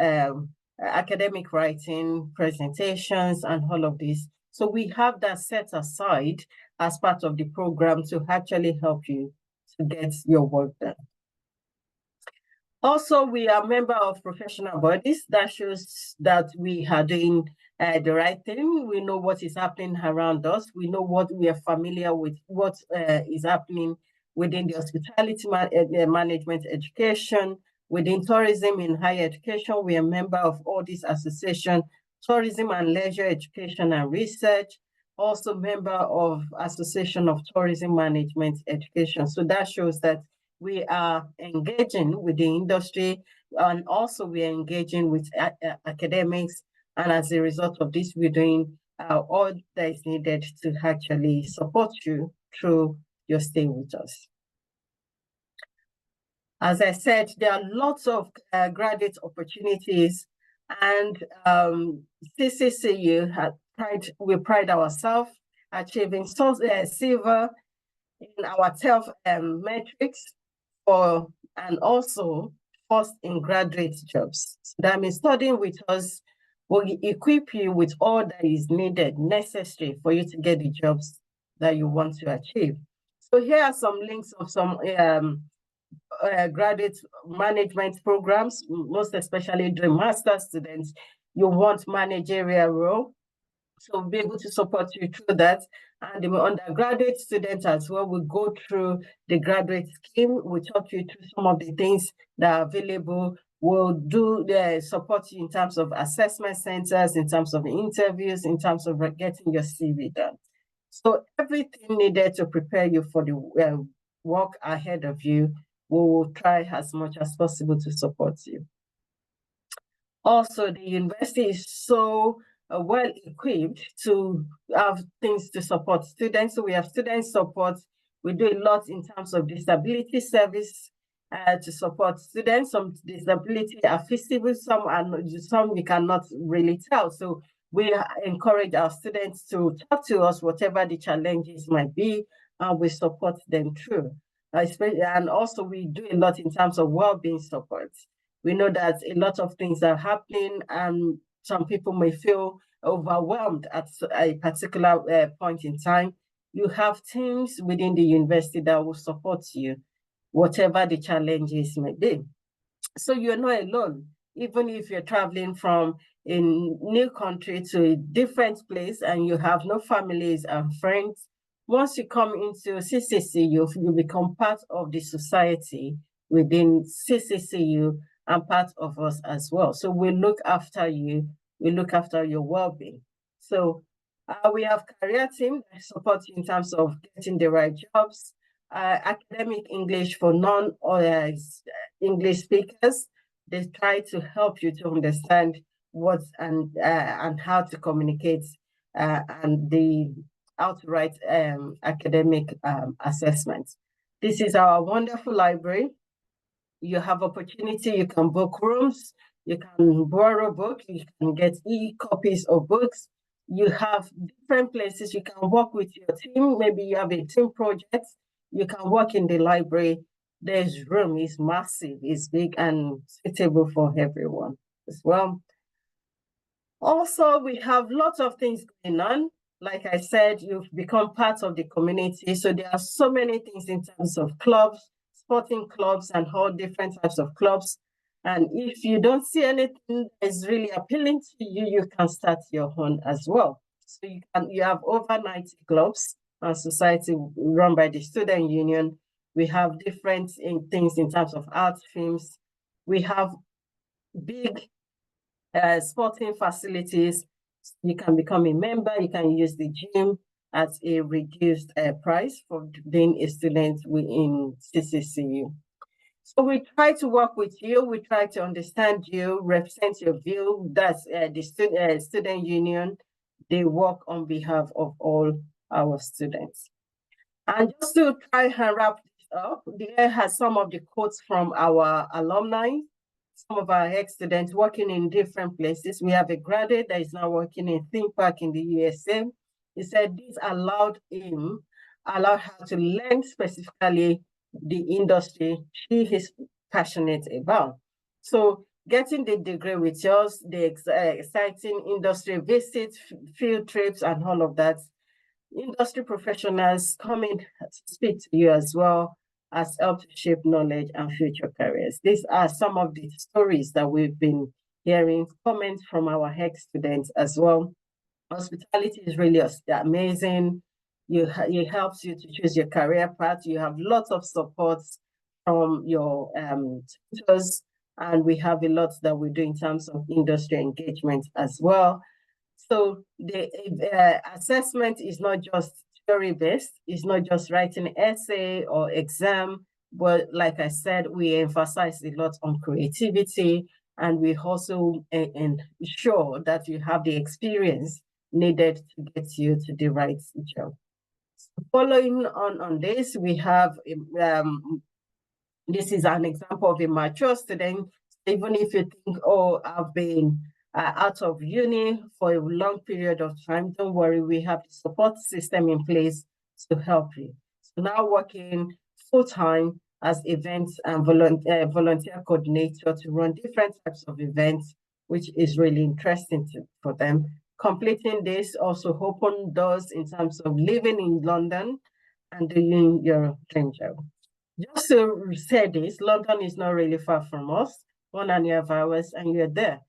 writing, presentations, and all of this. So we have that set aside as part of the program to actually help you to get your work done. Also, we are a member of professional bodies. That shows that we are doing the right thing. We know what is happening around us. We know what we are familiar with, what is happening within the hospitality management education, within tourism in higher education. We are a member of all these associations, tourism and leisure education and research, also member of Association of Tourism Management Education. So that shows that we are engaging with the industry, and also we are engaging with academics. And as a result of this, we're doing all that is needed to actually support you through your stay with us. As I said, there are lots of graduate opportunities, and CCCU we pride ourselves achieving silver in our TELF metrics and also first in graduate jobs. So that means studying with us will equip you with all that is needed, necessary for you to get the jobs that you want to achieve. So here are some links of some graduate management programs, most especially during master's students. You want managerial role, so we'll be able to support you through that. And the undergraduate students as well will go through the graduate scheme. We'll talk you through some of the things that are available. We'll do the support you in terms of assessment centers, in terms of interviews, in terms of getting your CV done. So everything needed to prepare you for the work ahead of you, we will try as much as possible to support you. Also, the university is so well equipped to have things to support students. So we have student support. We do a lot in terms of disability service to support students. Some disability are feasible, some are not, some we cannot really tell. So we encourage our students to talk to us, whatever the challenges might be, and we support them through. And also we do a lot in terms of well-being support. We know that a lot of things are happening and some people may feel overwhelmed at a particular point in time. You have teams within the university that will support you, whatever the challenges may be. So you're not alone. Even if you're traveling from a new country to a different place and you have no families and friends, once you come into CCCU, you become part of the society within CCCU and part of us as well. So we look after you, we look after your well-being. So we have career team that support you in terms of getting the right jobs, academic English for non-English speakers. They try to help you to understand what and how to communicate and how to write academic assessments. This is our wonderful library. You have opportunity, you can book rooms, you can borrow books, you can get e-copies of books. You have different places you can work with your team. Maybe you have a team project, you can work in the library. There's room, it's massive, it's big and suitable for everyone as well. Also, we have lots of things going on. Like I said, you've become part of the community. So there are so many things in terms of clubs, sporting clubs, and all different types of clubs. And if you don't see anything that is really appealing to you, you can start your own as well. So you have over 90 clubs and society run by the student union. We have different things in terms of art, films. We have big sporting facilities. You can become a member. You can use the gym at a reduced price for being a student in CCCU. So we try to work with you. We try to understand you, represent your view. That's the student union. They work on behalf of all our students. And just to try and wrap this up, there has some of the quotes from our alumni, some of our ex-students working in different places. We have a graduate that is now working in Think Park in the USA. He said this allowed her to learn specifically the industry she is passionate about. So getting the degree with yours, the exciting industry visits, field trips, and all of that, industry professionals coming to speak to you as well has helped shape knowledge and future careers. These are some of the stories that we've been hearing, comments from our ex-students as well. Hospitality is really amazing. It helps you to choose your career path. You have lots of support from your tutors, and we have a lot that we do in terms of industry engagement as well. So the assessment is not just theory-based. It's not just writing essay or exam, but like I said, we emphasize a lot on creativity, and we also ensure that you have the experience needed to get you to the right job. So following on this, we have, this is an example of a mature student. Even if you think, oh, I've been out of uni for a long period of time, don't worry, we have the support system in place to help you. So now working full-time as events and volunteer coordinator to run different types of events, which is really interesting for them. Completing this also open doors in terms of living in London and doing your dream job. Just to say this, London is not really far from us, 1.5 hours, and you're there.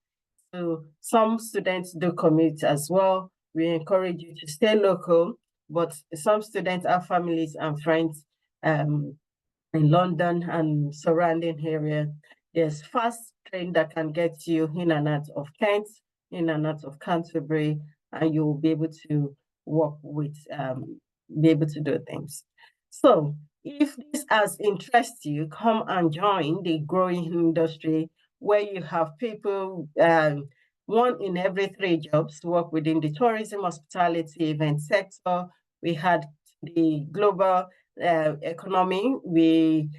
So some students do commute as well. We encourage you to stay local, but some students have families and friends in London and surrounding area. There's fast train that can get you in and out of Kent, in and out of Canterbury, and you'll be able to work with, be able to do things. So if this has interested you, come and join the growing industry where you have people, 1 in every 3 jobs work within the tourism, hospitality, event sector. We had the global economy, we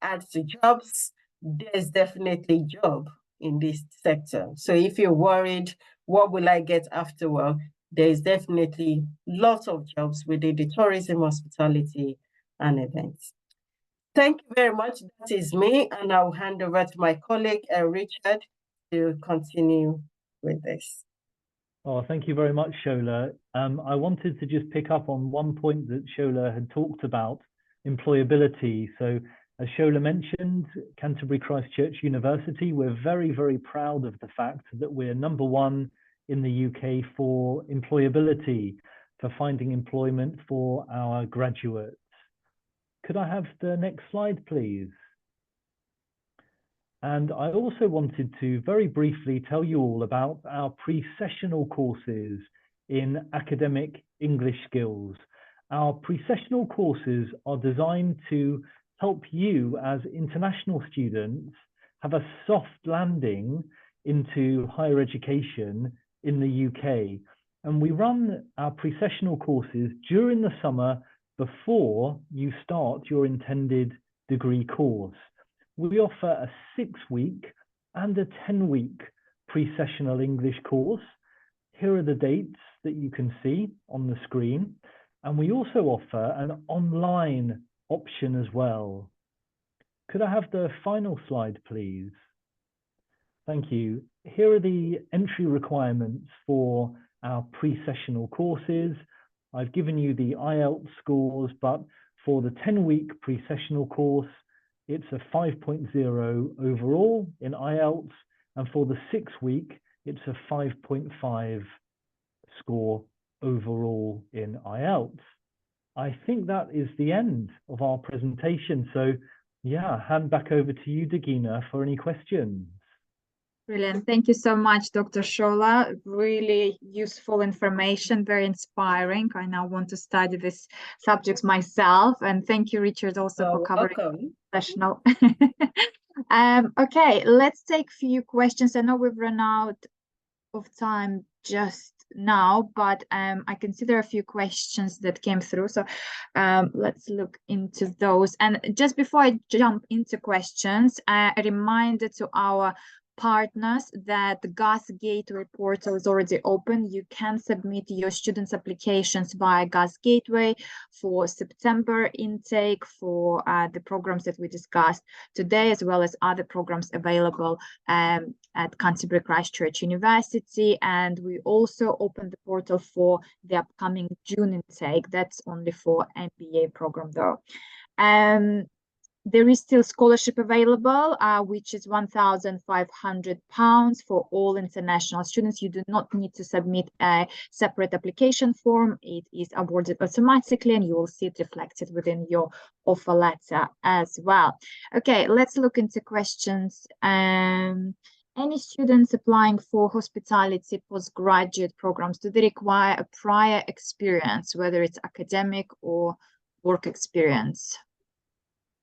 add to jobs. There's definitely job in this sector. So if you're worried, what will I get after work? There is definitely lots of jobs within the tourism, hospitality, and events. Thank you very much. That is me, and I'll hand over to my colleague, Richard, to continue with this. Oh, thank you very much, Shola. I wanted to just pick up on one point that Shola had talked about, employability. So as Shola mentioned, Canterbury Christ Church University, we're very, very proud of the fact that we're #1 in the UK for employability, for finding employment for our graduates. Could I have the next slide, please? And I also wanted to very briefly tell you all about our pre-sessional courses in academic English skills. Our pre-sessional courses are designed to help you as international students have a soft landing into higher education in the UK. And we run our pre-sessional courses during the summer before you start your intended degree course. We offer a 6-week and a 10-week pre-sessional English course. Here are the dates that you can see on the screen. And we also offer an online option as well. Could I have the final slide, please? Thank you. Here are the entry requirements for our pre-sessional courses. I've given you the IELTS scores, but for the 10-week pre-sessional course, it's a 5.0 overall in IELTS, and for the 6-week, it's a 5.5 score overall in IELTS. I think that is the end of our presentation. So yeah, hand back over to you, Dagina, for any questions. Brilliant. Thank you so much, Dr. Shola. Really useful information, very inspiring. I now want to study this subject myself. And thank you, Richard, also for covering professional. Okay, let's take a few questions. I know we've run out of time just now, but I consider a few questions that came through. So let's look into those. And just before I jump into questions, a reminder to our partners that the GAS Gateway portal is already open. You can submit your students' applications via GAS Gateway for September intake for the programs that we discussed today, as well as other programs available at Canterbury Christ Church University. And we also opened the portal for the upcoming June intake. That's only for MBA program though. There is still scholarship available, which is £1,500 for all international students. You do not need to submit a separate application form. It is awarded automatically, and you will see it reflected within your offer letter as well. Okay, let's look into questions. Any students applying for hospitality postgraduate programs, do they require a prior experience, whether it's academic or work experience?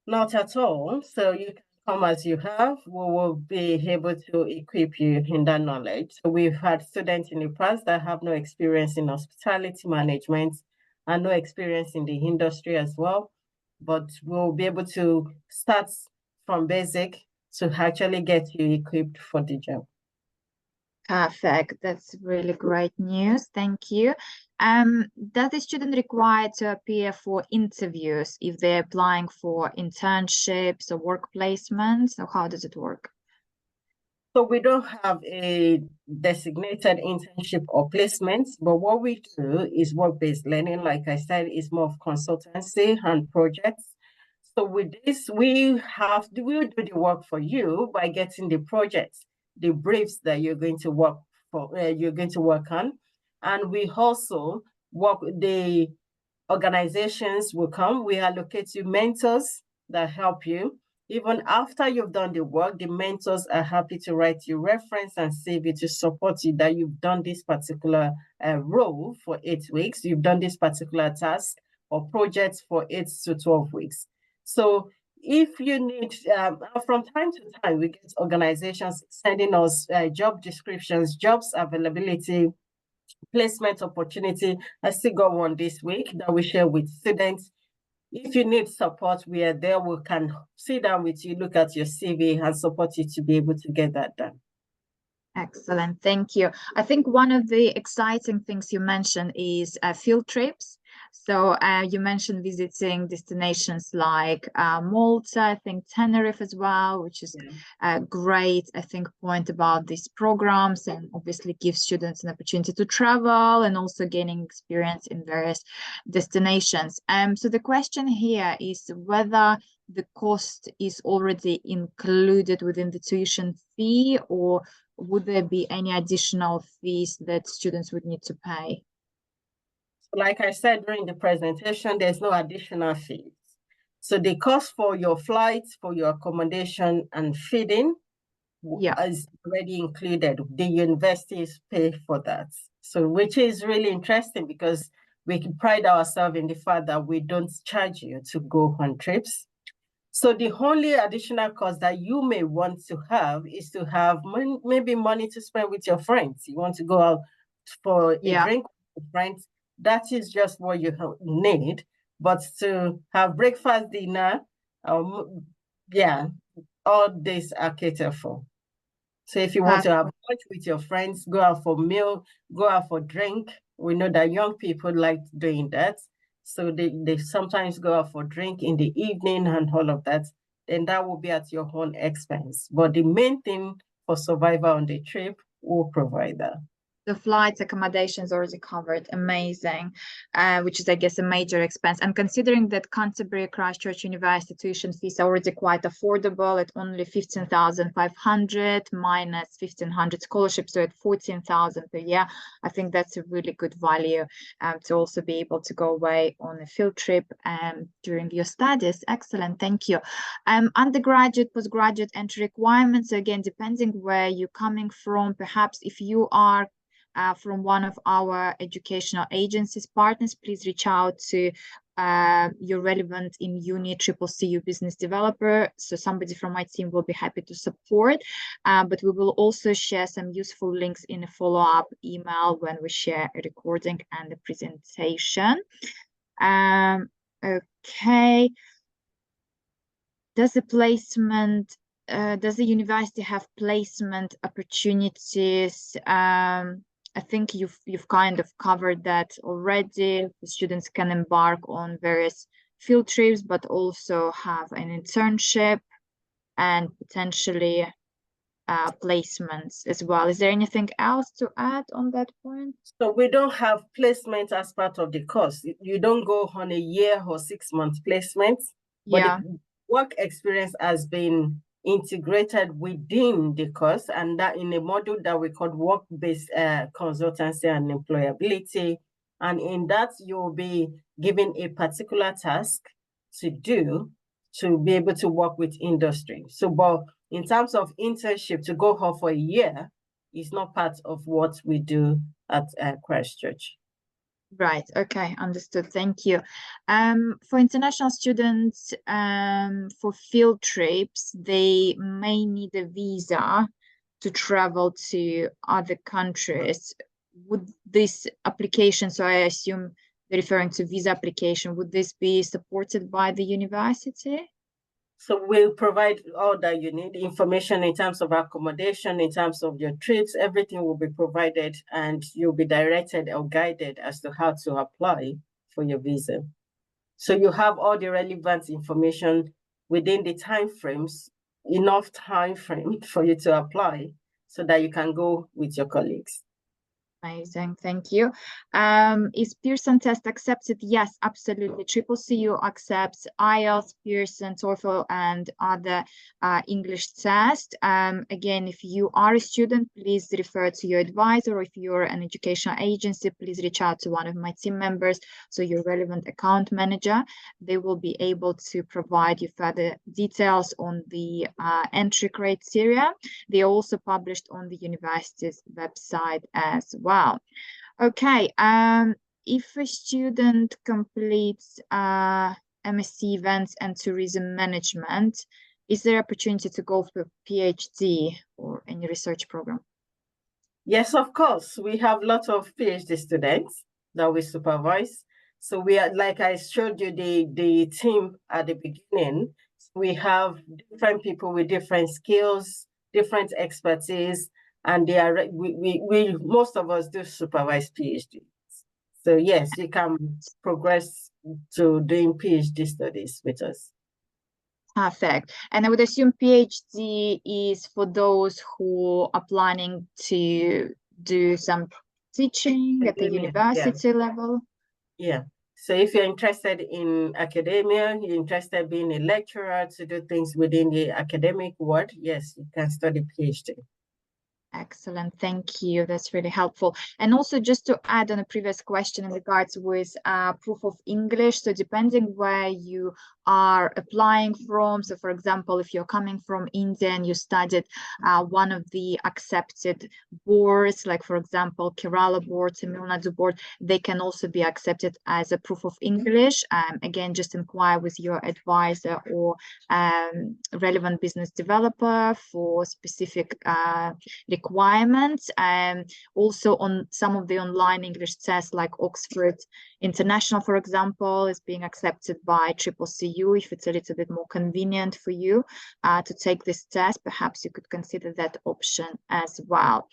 Not at all. So you can come as you have. We will be able to equip you in that knowledge. So we've had students in the past that have no experience in hospitality management and no experience in the industry as well. But we'll be able to start from basic to actually get you equipped for the job. Perfect. That's really great news. Thank you. Does the student require to appear for interviews if they're applying for internships or work placements, or how does it work? So we don't have a designated internship or placement, but what we do is work-based learning. Like I said, it's more of consultancy and projects. So with this, we'll do the work for you by getting the projects, the briefs that you're going to work on. And we also work with the organizations will come. We allocate you mentors that help you. Even after you've done the work, the mentors are happy to write you reference and CV to support you that you've done this particular role for 8 weeks. You've done this particular task or project for 8 to 12 weeks. So if you need, from time to time, we get organizations sending us job descriptions, jobs availability, placement opportunity. I still got one this week that we share with students. If you need support, we are there. We can sit down with you, look at your CV and support you to be able to get that done. Excellent. Thank you. I think one of the exciting things you mentioned is field trips. So you mentioned visiting destinations like Malta, I think Tenerife as well, which is a great, I think, point about these programs, and obviously gives students an opportunity to travel and also gaining experience in various destinations. So the question here is whether the cost is already included within the tuition fee, or would there be any additional fees that students would need to pay? Like I said during the presentation, there's no additional fees. So the cost for your flights, for your accommodation and feeding is already included. The universities pay for that. So which is really interesting because we can pride ourselves in the fact that we don't charge you to go on trips. So the only additional cost that you may want to have is to have maybe money to spend with your friends. You want to go out for a drink with friends. That is just what you need. But to have breakfast, dinner, all this are catered for. So if you want to have lunch with your friends, go out for meal, go out for drink. We know that young people like doing that. So they sometimes go out for drink in the evening and all of that. Then that will be at your own expense. But the main thing for survival on the trip will provide that. The flights, accommodations already covered. Amazing. Which is, I guess, a major expense. And considering that Canterbury Christ Church University tuition fees are already quite affordable at only 15,500 minus 1,500 scholarships, so at 14,000 per year, I think that's a really good value to also be able to go away on a field trip during your studies. Excellent, thank you. Undergraduate, postgraduate entry requirements, again, depending where you're coming from, perhaps if you are from one of our educational agencies partners, please reach out to your relevant in uni CCCU business developer. So somebody from my team will be happy to support, but we will also share some useful links in a follow-up email when we share a recording and the presentation. Okay. Does the university have placement opportunities? I think you've kind of covered that already. The students can embark on various field trips, but also have an internship and potentially placements as well. Is there anything else to add on that point? So we don't have placement as part of the course. You don't go on a year or 6-month placement, but the work experience has been integrated within the course, and that in a module that we call work-based consultancy and employability. And in that, you'll be given a particular task to do to be able to work with industry. So, but in terms of internship, to go off for a year is not part of what we do at Christ Church. Right. Okay. Understood. Thank you. For international students, for field trips, they may need a visa to travel to other countries. Would this application, so I assume they're referring to visa application, would this be supported by the university? So we'll provide all that you need, information in terms of accommodation, in terms of your trips, everything will be provided, and you'll be directed or guided as to how to apply for your visa. So you have all the relevant information within the time frames, enough time frame for you to apply so that you can go with your colleagues. Amazing, thank you. Is Pearson test accepted? Yes, absolutely. CCCU accepts IELTS, Pearson, TOEFL, and other English tests. Again, if you are a student, please refer to your advisor. If you're an educational agency, please reach out to one of my team members, so your relevant account manager. They will be able to provide you further details on the entry criteria. They are also published on the university's website as well. Okay, if a student completes MSc Events and Tourism Management, is there opportunity to go for a PhD or any research program? Yes, of course. We have lots of PhD students that we supervise. So we are, like I showed you the team at the beginning, we have different people with different skills, different expertise, and they are we most of us do supervise PhDs. So yes, you can progress to doing PhD studies with us. Perfect. And I would assume PhD is for those who are planning to do some teaching at the university level. Yeah. So if you're interested in academia, you're interested in being a lecturer to do things within the academic world, yes, you can study PhD. Excellent, thank you. That's really helpful. And also, just to add on a previous question in regards with proof of English, so depending where you are applying from, so for example, if you're coming from India and you studied one of the accepted boards, like for example Kerala board, Tamil Nadu board, they can also be accepted as a proof of English. Again, just inquire with your advisor or relevant business developer for specific requirements. Also on some of the online English tests like Oxford International, for example, is being accepted by CCCU. you, if it's a little bit more convenient for you to take this test, perhaps you could consider that option as well.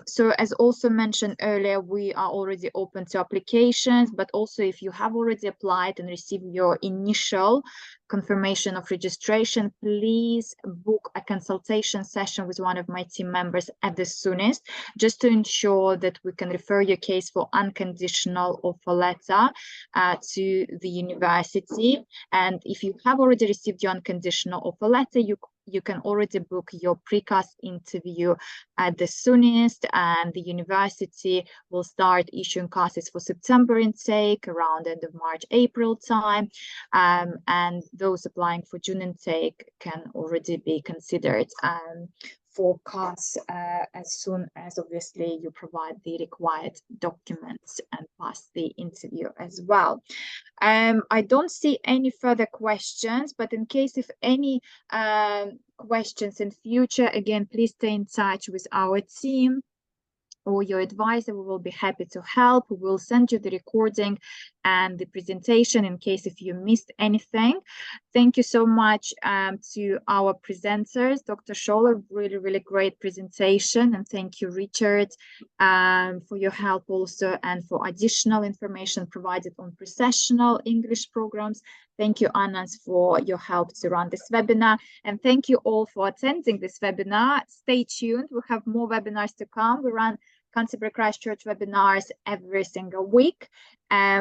So as also mentioned earlier, we are already open to applications, but also if you have already applied and received your initial confirmation of registration, please book a consultation session with one of my team members at the soonest, just to ensure that we can refer your case for unconditional offer letter to the university. And if you have already received your unconditional offer letter, you can already book your precast interview at the soonest, and the university will start issuing classes for September intake around end of March, April time, and those applying for June intake can already be considered for class as soon as obviously you provide the required documents and pass the interview as well. I don't see any further questions, but in case if any questions in future, again, please stay in touch with our team or your advisor. We will be happy to help. We will send you the recording and the presentation in case if you missed anything. Thank you so much to our presenters, Dr. Scholler, really great presentation, and thank you, Richard, for your help also and for additional information provided on processional English programs. Thank you, Anas, for your help to run this webinar, and thank you all for attending this webinar. Stay tuned, we have more webinars to come. We run Canterbury Christ Church webinars every single week,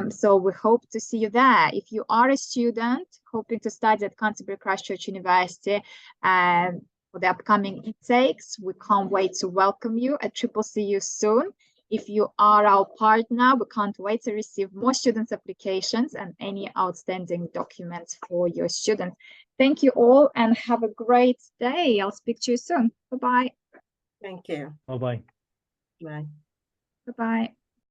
so we hope to see you there. If you are a student hoping to study at Canterbury Christ Church University for the upcoming intakes, we can't wait to welcome you at CCCU soon. If you are our partner, we can't wait to receive more students' applications and any outstanding documents for your students. Thank you all and have a great day. I'll speak to you soon. Bye-bye. Thank you. Bye-bye. Bye. Bye-bye.